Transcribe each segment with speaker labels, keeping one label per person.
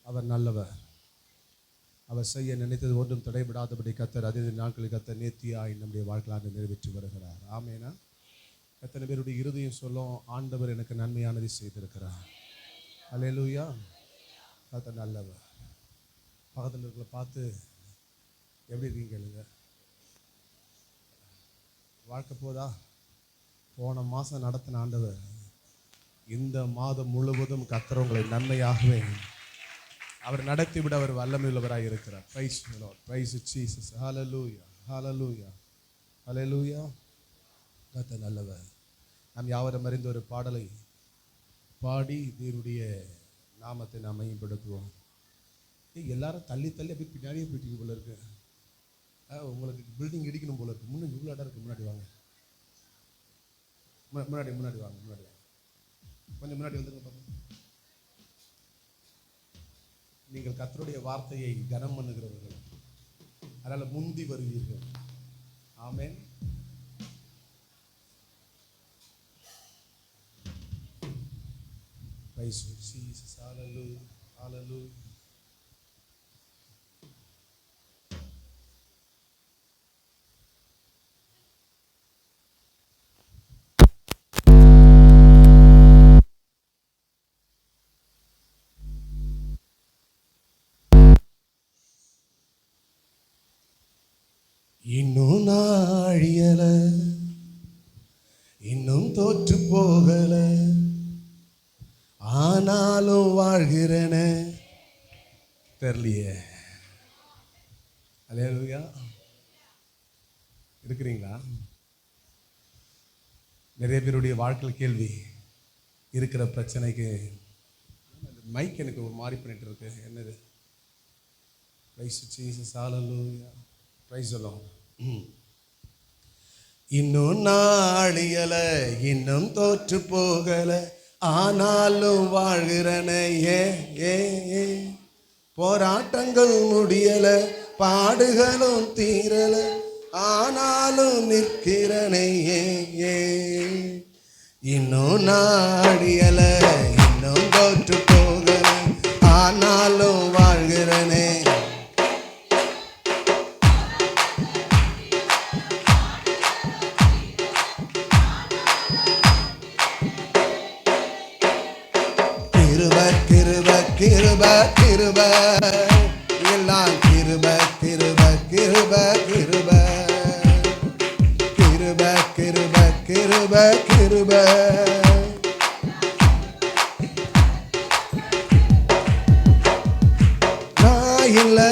Speaker 1: அவர் நல்லவர். அவர் செய்ய நினைத்தது ஒன்றும் தடைபடாதபடி கர்த்தர் அதே நாட்களில் கர்த்தர் நேர்த்தியாய் நம்முடைய வாழ்க்கையாக நிறைவேற்றி வருகிறார். ஆமேனா? எத்தனை பேருடைய இருதயம் சொல்லும், ஆண்டவர் எனக்கு நன்மையானதை செய்திருக்கிறார். அல்லேலூயா. கர்த்தர் நல்லவர். பக்கத்தில் இருக்கிற பார்த்து எப்படி இருக்கீங்க கேளுங்க. வாழ்க்கை போதா? போன மாதம் நடத்தின ஆண்டவர் இந்த மாதம் முழுவதும் கர்த்தர் உங்களை நன்மையாகவே அவர் நடத்திவிட அவர் வல்லமையுள்ளவராக இருக்கிறார். Praise the Lord. Praise Jesus. Hallelujah, hallelujah, hallelujah. கர்த்தர் நல்லவர். நாம் யாவரும் அறிந்த ஒரு பாடலை பாடி தேவனுடைய நாமத்தை நாம் மையப்படுத்துவோம். எல்லாரும் தள்ளி தள்ளி அப்படி பின்னாடியே போயிட்டு போல இருக்கு. உங்களுக்கு பில்டிங் இடிக்கணும் போல இருக்கு. முன்னாடி இவ்வளோ இடம் இருக்கு. முன்னாடி வாங்க, முன்னாடி முன்னாடி வாங்க, முன்னாடி வாங்க, கொஞ்சம் முன்னாடி வந்துருங்க பார்த்து. நீங்கள் கர்த்தருடைய வார்த்தையை கனம் பண்ணுகிறவர்கள், அதனால முந்தி வருவீர்கள். ஆமென். Praise Jesus. Hallelujah, hallelujah. இன்னும் நாழியல, இன்னும் தோற்று போகல, ஆனாலும் வாழ்கிறேன தெரியலையே. அல்லேலூயா. இருக்கிறீங்களா? நிறைய பேருடைய வாழ்க்கை கேள்வி இருக்கிற பிரச்சனைக்கு மைக் எனக்கு ஒரு மாதிரி பண்ணிட்டு இருக்கு. என்னது? Price Jesus. Hallelujah. Price the Lord. இன்னும் நாளியல, இன்னும் தோற்று போகல, ஆனாலும் வாழ்கிறன. போராட்டங்கள் முடியல, பாடுகளும் தீரல, ஆனாலும் நிற்கிறனே. இன்னும் நாடியல, இன்னும் தோற்று போகல, ஆனாலும் வாழ்கிறனே. கிருப கிருப எல்லாம் கிருப கிருப கிருப கிருப கிருப கிருப கிருப கிருப. நான் இல்லை,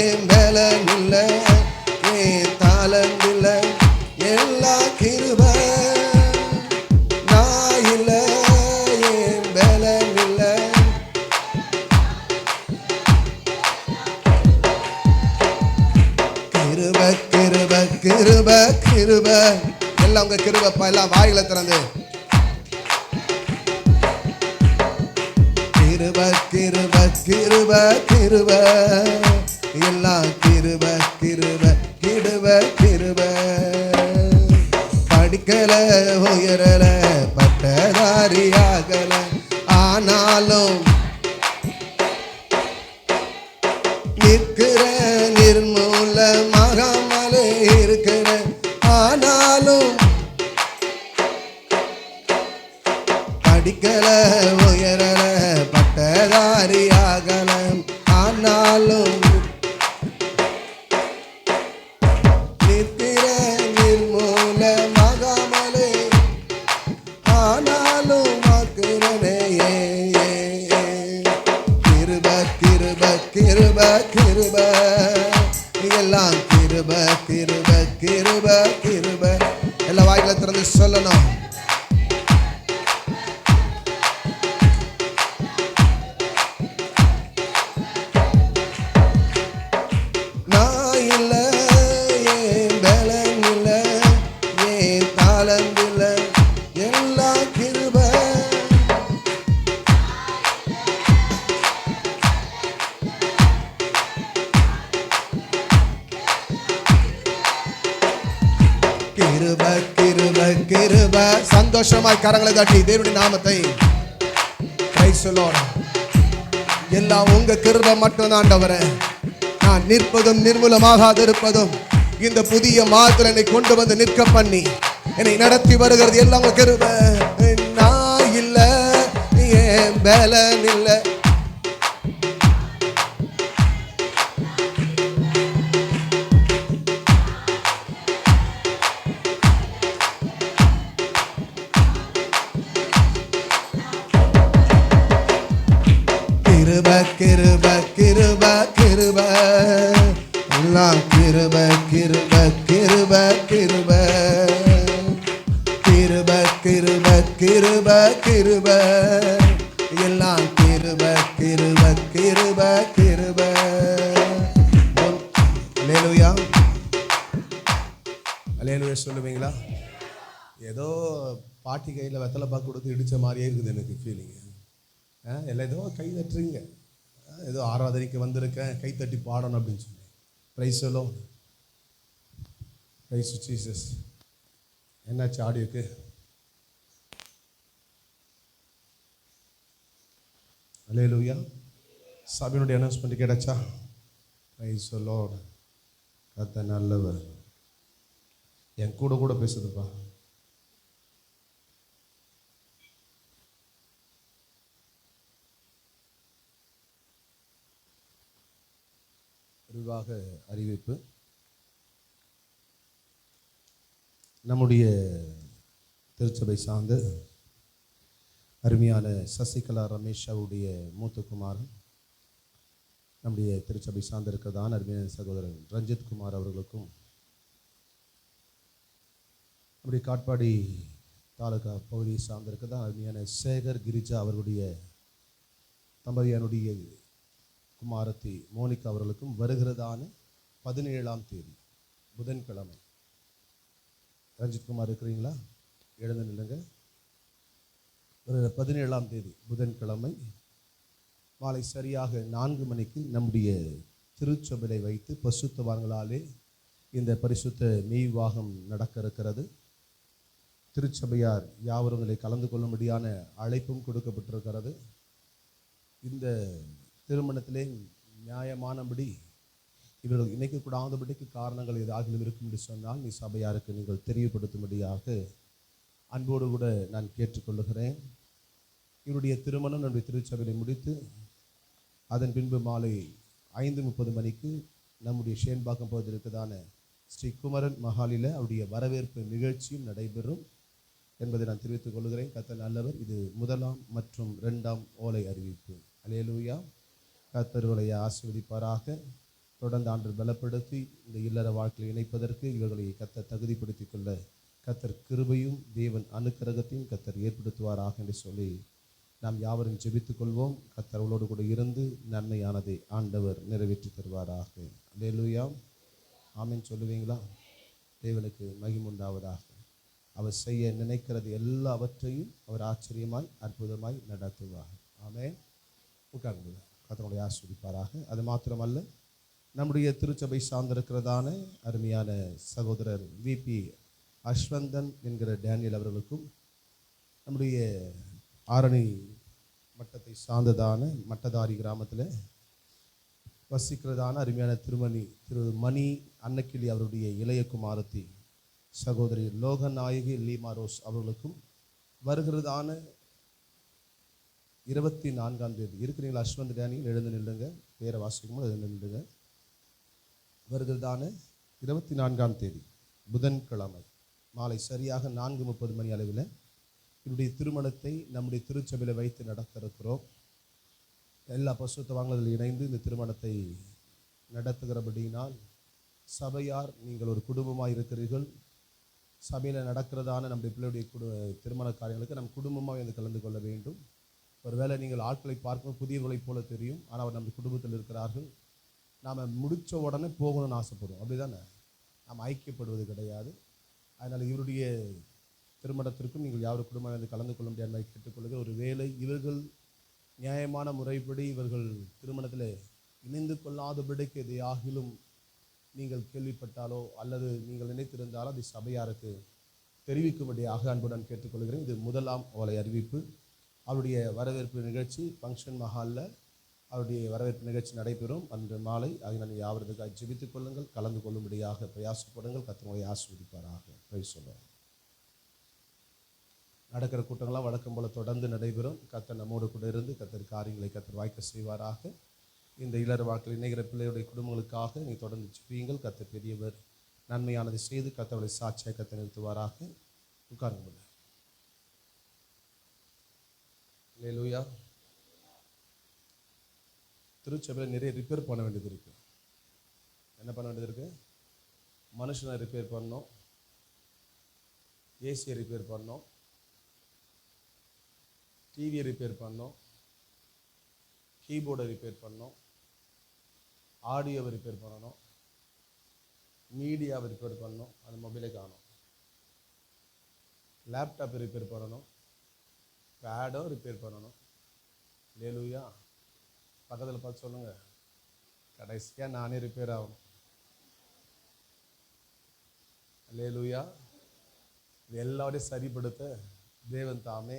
Speaker 1: என் பலன் இல்லை, என் தாளந்து இல்லை, எல்லாம் கிருப. நான் இல்லை, என் பலன் இல்லை, கிருப கிருப கிருப. எல்லாம் உங்க கிருபப்பா. எல்லாம் வாயில திறந்து கிருப கிருப கிருப கிருப. எல்லாம் கிருப கிருப கிருப கிருப. படிக்கல, உயரல, பட்டதாரியாகல, ஆனாலும் நிற்கிற நிர்மூலமாகாமலே இருக்கிற, ஆனாலும் படிக்கல, உயரல, பட்டதாரியாகல, ஆனாலும் நிற்கிற நிர்மூலமாகாமலே, ஆனாலும் வாக்குறனே. கிருப கிருப கிருப கிருப. எல்லாம் கிருப கிருப கிருப கிருப. எல்லா வாய்களை திறந்து சொல்லணும். நான் இல்லை, என் பலன் இல்லை, என் தாளந்து இல்லை, எல்லாம் கிருப. கிருப கிருப கிருப. சந்தோஷமாய் கரங்களை தட்டி தேவனுடைய நாமத்தை பிரைஸ் தி லார்ட். எல்லாம் உங்க கிருபை மட்டும் தான் ஆண்டவரே. நான் நிற்பதும் நிர்மூலமாகாது இருப்பதும் இந்த புதிய மாதத்தில் என்னை கொண்டு வந்து நிற்க பண்ணி என்னை நடத்தி வருகிறது எல்லாம் உங்க கிருபை. நான் இல்ல, என் பலன் இல்ல. கிருபை கிருபை கிருபை கிருபை எல்லாம் கிருபை கிருபை கிருபை கிருபை கிருபை கிருபை கிருபை கிருபை எல்லாம் கிருபை கிருபை கிருபை கிருபை. அல்லேலூயா அல்லேலூயா சொல்லுவீங்களா? ஏதோ பாட்டி கையில் வெத்தலை பாக்கு கொடுத்து இடித்த மாதிரியே இருக்குது எனக்கு ஃபீலிங். எல்லாம் ஏதோ கை தட்டுறீங்க, ஏதோ ஆராதனைக்கு வந்திருக்கேன் கை தட்டி பாடணும் அப்படின்னு சொல்லி. பிரைஸ் சொல்லோ, பிரைஸ் ஜீசஸ். என்னாச்சு ஆடியோக்கு? அல்லேலூயா. சபையினுடைய அனௌன்ஸ்மெண்ட் கேட்டாச்சா? பிரைஸ் சொல்லோ. கர்த்தர் நல்லவர். என் கூட கூட பேசுதுப்பா. விரிவாக அறிவிப்பு. நம்முடைய திருச்சபை சார்ந்த அருமையான சசிகலா ரமேஷாவுடைய மூத்த குமாரன், நம்முடைய திருச்சபை சார்ந்திருக்கிறதான அருமையான சகோதரன் ரஞ்சித் குமார் அவர்களுக்கும், நம்முடைய காட்பாடி தாலுகா பகுதியை சார்ந்திருக்கிறதான் அருமையான சேகர் கிரிஜா அவர்களுடைய தம்பதியானுடைய குமாரத்தி மோனிகா அவர்களுக்கும் வருகிறதான 17ஆம் தேதி புதன்கிழமை. ரஞ்சித் குமார் இருக்கிறீங்களா? எழுந்து நில்லுங்க. ஒரு 17ஆம் தேதி புதன்கிழமை மாலை சரியாக 4 மணிக்கு நம்முடைய திருச்சபையை வைத்து பரிசுத்தவான்களாலே இந்த பரிசுத்த மெய்வாகம் நடக்க இருக்கிறது. திருச்சபையார் யாவரும் இதில் கலந்து கொள்ளும்படியான அழைப்பும் கொடுக்கப்பட்டிருக்கிறது. இந்த திருமணத்திலே நியாயமானபடி இவர்கள் இணைக்கக்கூடாதபடிக்கு காரணங்கள் ஏதாவது இருக்கும் என்று சொன்னால் நீ சபையாருக்கு நீங்கள் தெரியப்படுத்தும்படியாக அன்போடு கூட நான் கேட்டுக்கொள்ளுகிறேன். இவருடைய திருமணம் நம்முடைய திருச்சபையை முடித்து அதன் பின்பு மாலை 5:30 மணிக்கு நம்முடைய ஷேன்பாக்கம் பகுதியில் இருக்கிறதான ஸ்ரீ குமரன் மஹாலில் அவருடைய வரவேற்பு நிகழ்ச்சியும் நடைபெறும் என்பதை நான் தெரிவித்துக் கொள்கிறேன். கர்த்தர் நல்லவர். இது 1ஆம் மற்றும் 2ஆம் ஓலை அறிவிப்பு. அல்லேலூயா. கர்த்தர்களை ஆசீர்வதிப்பாராக. தொடர்ந்து ஆண்டு பலப்படுத்தி இந்த இல்லற வாழ்க்கையில் இணைப்பதற்கு இவர்களை கர்த்தர் தகுதிப்படுத்திக் கொள்ள கர்த்தர் கிருபையும் தேவன் அனுக்கிரகத்தையும் கர்த்தர் ஏற்படுத்துவாராக என்று சொல்லி நாம் யாவரும் ஜெபித்துக் கொள்வோம். கர்த்தர் அவளோடு கூட இருந்து நன்மையானதை ஆண்டவர் நிறைவேற்றி தருவாராக. அல்லேலூயா. ஆமென் சொல்லுவீங்களா? தேவனுக்கு மகிமுண்டாவதாக. அவர் செய்ய நினைக்கிறது எல்லாவற்றையும் அவர் ஆச்சரியமாய் அற்புதமாய் நடத்துவார். ஆமென். உட்கார்ந்து கர்த்தருடைய ஆசீர்வதிப்பாராக. அது மாத்திரமல்ல, நம்முடைய திருச்சபை சார்ந்திருக்கிறதான அருமையான சகோதரர் விபி அஸ்வந்தன் என்கிற டேனியல் அவர்களுக்கும், நம்முடைய ஆரணி மட்டத்தை சார்ந்ததான மட்டதாரி கிராமத்தில் வசிக்கிறதான அருமையான திரு மணி அன்னக்கிளி அவருடைய இளைய குமாரத்தி சகோதரி லோகநாயகி லீமா ரோஸ் அவர்களுக்கும் வருகிறதான 24ஆம் தேதி இருக்கிறீங்களா? அஸ்வந்த் டேனியல் எழுந்து நில்லுங்க. பேரை வாசிக்கும் போது எழுந்து நில்லுங்க. வருகிறதான 24ஆம் தேதி புதன்கிழமை மாலை சரியாக 4:30 மணி அளவில் என்னுடைய திருமணத்தை நம்முடைய திருச்சபையில் வைத்து நடத்த இருக்கிறோம். எல்லா பரிசுத்தவான்களும் இணைந்து இந்த திருமணத்தை நடத்துகிறபடியினால் சபையார் நீங்கள் ஒரு குடும்பமாக இருக்கிறீர்கள். சபையில் நடக்கிறதான நம்முடைய பிள்ளையுடைய திருமண காரியங்களுக்கு நம் குடும்பமாக வந்து கலந்து கொள்ள வேண்டும். ஒருவேளை நீங்கள் ஆட்களை பார்க்கும் புதியவர்களைப் போல தெரியும், ஆனால் அவர் நம்ம குடும்பத்தில் இருக்கிறார்கள். நாம் முடித்த உடனே போகணும்னு ஆசைப்படுவோம், அப்படி தானே? நாம் ஐக்கியப்படுவது கிடையாது. அதனால் இவருடைய திருமணத்திற்கும் நீங்கள் யாரும் குடும்பம் வந்து கலந்து கொள்ள முடியாது கேட்டுக்கொள்ளுங்கள். ஒரு வேளை இவர்கள் நியாயமான முறைப்படி இவர்கள் திருமணத்தில் இணைந்து கொள்ளாதபடிக்கு எதையாகிலும் நீங்கள் கேள்விப்பட்டாலோ அல்லது நீங்கள் நினைத்திருந்தாலோ அது சபையாருக்கு தெரிவிக்கும்படியாக அன்புடன் கேட்டுக்கொள்கிறேன். இது 1ஆம் ஓலை அறிவிப்பு. அவருடைய வரவேற்பு நிகழ்ச்சி ஃபங்க்ஷன் மஹாலில் அவருடைய வரவேற்பு நிகழ்ச்சி நடைபெறும் அன்று மாலை. அதனால் யாவதுக்காக ஜெபித்துக் கொள்ளுங்கள், கலந்து கொள்ளும்படியாக பிரயாசப்படுங்கள். கர்த்தர் உங்களை ஆசீர்வதிப்பாராக. Price the Lord. நடக்கிற கூட்டங்கள்லாம் வழக்கம் போல தொடர்ந்து நடைபெறும். கர்த்தர் நம்மோடு கூட இருந்து கர்த்தர் காரியங்களை கர்த்தர் வாய்க்க செய்வாராக. இந்த இளர் வாக்கில் இணைகிற பிள்ளையுடைய குடும்பங்களுக்காக நீங்கள் தொடர்ந்து ஜெபியுங்கள். கர்த்தர் பெரியவர், நன்மையானதை செய்து கர்த்தருடைய சாட்சியை கர்த்தர் நிறுத்துவாராக. உட்காருங்க. அல்லேலூயா. திருச்சபையில் நிறைய ரிப்பேர் பண்ண வேண்டியது இருக்கு. என்ன பண்ண வேண்டியது இருக்கு? மனுஷனை ரிப்பேர் பண்ணோம், ஏசியை ரிப்பேர் பண்ணோம், டிவியை ரிப்பேர் பண்ணோம், கீபோர்டை ரிப்பேர் பண்ணோம், ஆடியோவை ரிப்பேர் பண்ணணும், மீடியாவை ரிப்பேர் பண்ணணும், அது மொபைலே காணும், லேப்டாப்பை ரிப்பேர் பண்ணணும், பேடும் ரிப்பேர் பண்ணணும். அல்லேலூயா. பக்கத்தில் பார்த்து சொல்லுங்க, கடைசியாக நானே ரிப்பேர் ஆகணும். அல்லேலூயா. இது எல்லாரையும் சரிப்படுத்த தேவன் தாமே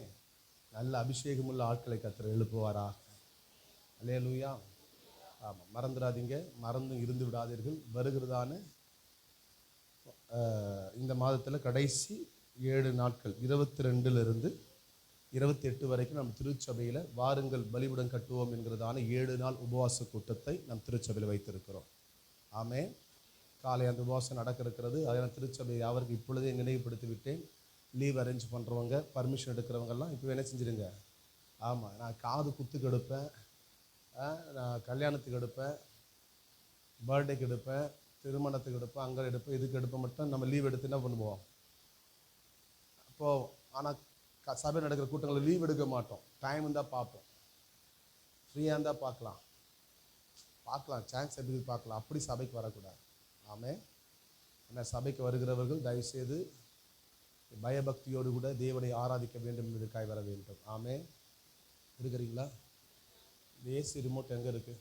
Speaker 1: நல்ல அபிஷேகமுள்ள ஆட்களை கர்த்தர் எழுப்புவாராக. அல்லேலூயா. ஆமாம், மறந்துடாதீங்க, மறந்தும் இருந்து விடாதீர்கள். வருகிறதான இந்த மாதத்தில் கடைசி 7 நாட்கள் 22 28 வரைக்கும் நம்ம திருச்சபையில் வாருங்கள் பலிபீடம் கட்டுவோம் என்கிறதான 7 நாள் உபவாச கூட்டத்தை நம் திருச்சபையில் வைத்திருக்கிறோம். ஆமென். காலை அந்த உபவாசம் நடக்க இருக்கிறது. அதனால் திருச்சபையை அவருக்கு இப்பொழுதே நினைவுபடுத்தி விட்டேன். லீவ் அரேஞ்ச் பண்ணுறவங்க, பர்மிஷன் எடுக்கிறவங்கெல்லாம் இப்போ என்ன செஞ்சிருங்க. ஆமாம், நான் காது குத்துக்கு எடுப்பேன், நான் கல்யாணத்துக்கு எடுப்பேன், பர்த்டேக்கு எடுப்பேன், திருமணத்துக்கு எடுப்பேன், அங்கே எடுப்பேன், இதுக்கு எடுப்பேன். மட்டும் நம்ம லீவ் எடுத்து என்ன பண்ணுவோம் அப்போது. ஆனால் சபை நடக்கிற கூட்டங்களில் லீவ் எடுக்க மாட்டோம். டைம் இருந்தால் பார்ப்போம், ஃப்ரீயாக இருந்தால் பார்க்கலாம், சான்ஸ் எப்படி பார்க்கலாம். அப்படி சபைக்கு வரக்கூடாது. ஆமென். ஆனால் சபைக்கு வருகிறவர்கள் தயவுசெய்து பயபக்தியோடு கூட தேவனை ஆராதிக்க வேண்டும் என்பதற்காக வர வேண்டும். ஆமென். இருக்கிறீங்களா? ஏசி ரிமோட் எங்கே இருக்கு?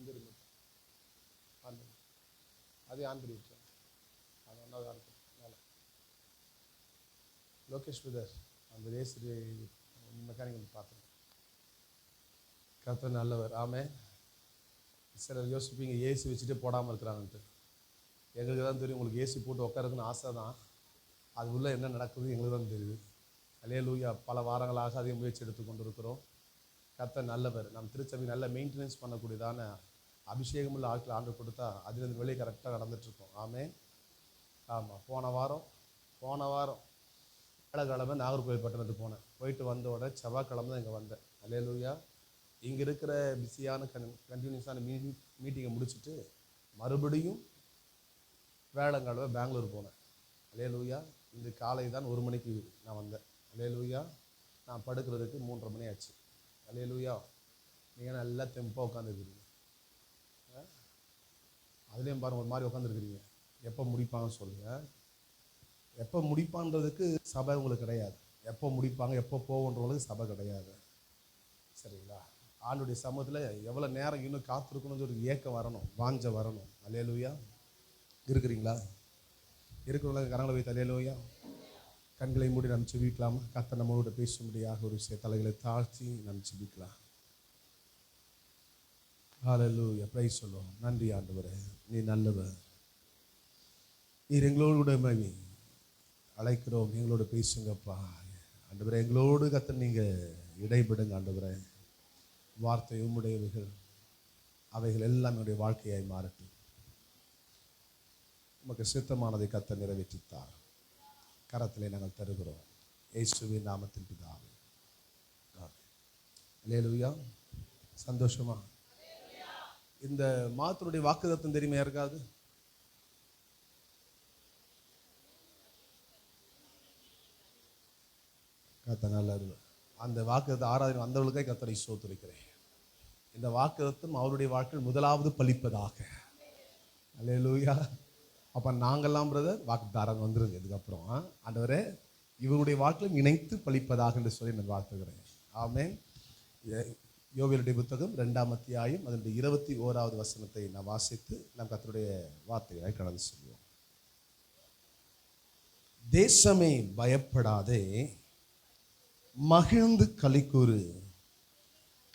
Speaker 1: இந்த ரிமோட் அதே ஆன் பண்ணி விட்டுறேன். அது ஒன்றாவது ஆன் பண்ண லோகேஷ் பிரதர் அந்த ஏசி மெக்கானிக்கல் பார்த்துருங்க. கர்த்தர் நல்லவர். ஆமென். சிலர் யோசிப்பீங்க ஏசி வச்சுட்டு போடாமல் இருக்கிறாங்கன்ட்டு. எங்களுக்கு தான் தெரியும், உங்களுக்கு ஏசி போட்டு உட்காருக்குன்னு ஆசை தான். அது உள்ளே என்ன நடக்குது எங்களுக்கு தான் தெரியுது. அல்லேலூயா. பல வாரங்களாக அதிக முயற்சி எடுத்து கொண்டு இருக்கிறோம். கர்த்தர் நல்லவர். நம்ம திருச்சபை நல்ல மெயின்டெனன்ஸ் பண்ணக்கூடியதான அபிஷேகமுள்ள ஆட்கள் ஆண்டு கொடுத்தா அதுலேருந்து வெளியே கரெக்டாக நடந்துட்டுருக்கோம். ஆமென். ஆமாம், போன வாரம் வேலைக்கிழமை நாகர்கோவில் பட்டணத்துக்கு போனேன். போயிட்டு வந்த உடனே செவ்வாய்க்கிழமை தான் இங்கே வந்தேன். அல்லேலூயா. இங்கே இருக்கிற பிஸியான கண்டினியூஸான மீட்டிங்கை முடிச்சுட்டு மறுபடியும் வேலைக்கிழமை பெங்களூர் போனேன். அல்லேலூயா. இந்த காலை தான் 1 மணிக்கு நான் வந்தேன். அல்லேலூயா. நான் படுக்கிறதுக்கு 3:30 மணி ஆச்சு. அல்லேலூயா. நீங்கள் நல்லா தெம்பாக உட்காந்துருக்கிறீங்க. அதுலேயும் பாருங்கள், ஒரு மாதிரி உட்காந்துருக்கிறீங்க. எப்போ முடிப்பாங்கன்னு சொல்லுங்கள். எப்போ முடிப்பான்றதுக்கு சபை உங்களுக்கு கிடையாது. எப்போ முடிப்பாங்க, எப்போ போகன்றவங்களுக்கு சபை கிடையாது. சரிங்களா? ஆண்டுடைய சமூகத்தில் எவ்வளோ நேரம் இன்னும் காத்திருக்கணும்னு ஒரு ஏக்கம் வரணும், வாஞ்ச வரணும். அல்லேலூயா. இருக்கிறீங்களா? இருக்கிறவங்க கரங்களை வைத்து அல்லேலூயா. கண்களை மூடி நம்ம செபிக்கலாமா? கர்த்தர் நம்மளோட பேசும்படியாக ஒரு விஷய தலைகளை தாழ்த்தி நம்ம செபிக்கலாம். ஹல்லேலூயா. பிரைஸ் சொல்லுவோம். நன்றி ஆண்டவரே, நீ நல்லவர். நீர் எங்களோடு கூட அழைக்கிறோம், எங்களோட பேசுங்கப்பா. ஆண்டவரே, எங்களோடு கர்த்தர் நீங்கள் இடைபடுங்க ஆண்டவரே. வார்த்தை உம்முடையவைகள், அவைகள் எல்லாம் என்னுடைய வாழ்க்கையாய் மாறட்டும். உமக்கு சித்தமானதை கர்த்தர் நிறைவேற்றித்தார். கரத்திலே நாங்கள் தருகிறோம், இயேசுவின் நாமத்தின் பிதாவே. அல்லேலூயா. சந்தோஷமா? இந்த மாதத்தினுடைய வாக்குத்தத்தம் தெரியுமா யாருக்காவது? கர்த்தர் நல்லவர். அந்த வாக்குத்தத்தை ஆராதனை வந்தவர்களுக்காக கர்த்தரை ஸ்தோத்திரிக்கிறேன். இந்த வாக்குத்தத்தம் அவருடைய வாழ்க்கையில் முதலாவது பலிப்பதாக. அல்லேலூயா. அப்போ நாங்கள்லாம் பிரதர் வாக்குதாரன் வந்துருங்க. இதுக்கப்புறம் ஆண்டவரே இவருடைய வாழ்க்கையிலும் இணைத்து பலிப்பதாக என்று சொல்லி நான் வாழ்த்துகிறேன். ஆமென். யோவேலுடைய புத்தகம் 2ஆம் அத்தியாயம் அதனுடைய 21வது வசனத்தை நான் வாசித்து நம் கர்த்தருடைய வார்த்தைகளை கடந்து செல்வோம். தேசமே பயப்படாதே, மகிழ்ந்து களிக்கூறு,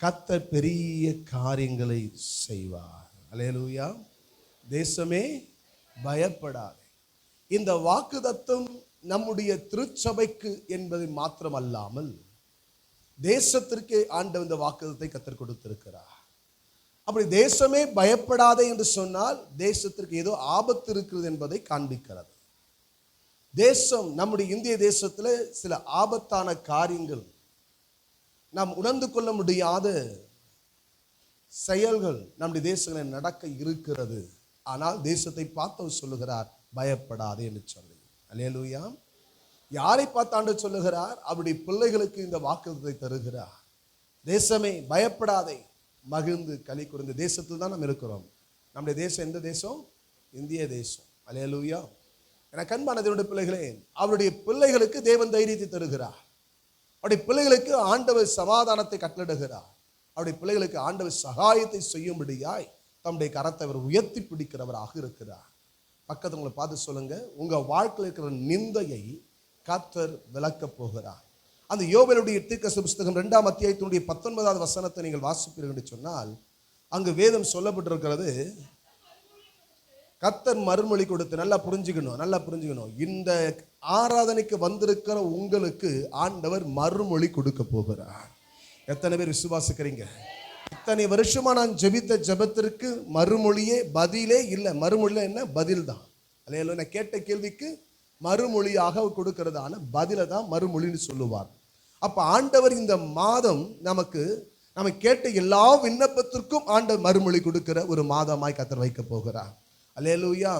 Speaker 1: கர்த்தர் பெரிய காரியங்களை செய்வார். அல்லேலூயா. தேசமே பயப்படாதே. இந்த வாக்குத்தத்தம் நம்முடைய திருச்சபைக்கு என்பது மாத்திரமல்லாமல் தேசத்திற்கே ஆண்டவர் இந்த வாக்குத்தத்தை கர்த்தர் கொடுத்திருக்கிறார். அப்படி தேசமே பயப்படாதே என்று சொன்னால் தேசத்திற்கு ஏதோ ஆபத்து இருக்கிறது என்பதை காண்பிக்கிறது. தேசம், நம்முடைய இந்திய தேசத்தில் சில ஆபத்தான காரியங்கள், நாம் உணர்ந்து கொள்ள முடியாத செயல்கள் நம்முடைய தேசங்களில் நடக்க இருக்கிறது. ஆனால் தேசத்தை பார்த்தவர் சொல்லுகிறார், பயப்படாதே என்று சொல்லி. அல்லேலூயா. யாரை பார்த்து ஆண்டவர் சொல்லுகிறார்? அவருடைய பிள்ளைகளுக்கு இந்த வாக்குத்தத்தை தருகிறார். தேசமே பயப்படாதே, மகிழ்ந்து களி கூறு. இந்த தேசத்தில் தான் நாம் இருக்கிறோம். நம்முடைய தேசம் எந்த தேசம்? இந்திய தேசம். அல்லேலூயா. எனக்கு அன்பான தேவனுடைய பிள்ளைகளே, அவருடைய பிள்ளைகளுக்கு தேவன் தைரியத்தை தருகிறார். அவருடைய பிள்ளைகளுக்கு ஆண்டவர் சமாதானத்தை கட்டளிடுகிறார். அவருடைய பிள்ளைகளுக்கு ஆண்டவர் சகாயத்தை செய்யும்படியாய் தம்முடைய கரத்தை அவர் உயர்த்தி பிடிக்கிறவராக இருக்கிறார். பக்கத்து உங்களை பார்த்து சொல்லுங்க, உங்க வாழ்க்கையில் இருக்கிற நிந்தையை கர்த்தர் விலக்கப் போகிறார். அந்த யோவேலுடைய தீர்க்கதரிசி புத்தகம் 2ஆம் அத்தியாயத்தினுடைய 19வது வசனத்தை நீங்கள் வாசிப்பீர்கள் என்று சொன்னால், அங்கு வேதம் சொல்லப்பட்டிருக்கிறது, கர்த்தர் மறுமொழி கொடுத்து, நல்லா புரிஞ்சுக்கணும். இந்த ஆராதனைக்கு வந்திருக்கிற உங்களுக்கு ஆண்டவர் மறுமொழி கொடுக்க போகிறார். எத்தனை பேர் விசுவாசிக்கிறீங்க? இத்தனை வருஷமா நான் ஜெபித்த ஜெபத்திற்கு மறுமொழியே பதிலே இல்லை. மறுமொழியில என்ன? பதில் தான். அல்லேலூயா. நான் கேட்ட கேள்விக்கு மறுமொழியாக கொடுக்கிறதான பதிலை தான் மறுமொழின்னு சொல்லுவார். அப்ப ஆண்டவர் இந்த மாதம் நம்ம கேட்ட எல்லா விண்ணப்பத்திற்கும் ஆண்டவர் மறுமொழி கொடுக்கிற ஒரு மாதமாய் கர்த்தர் வைக்க போகிறார். அல்லேலூயா.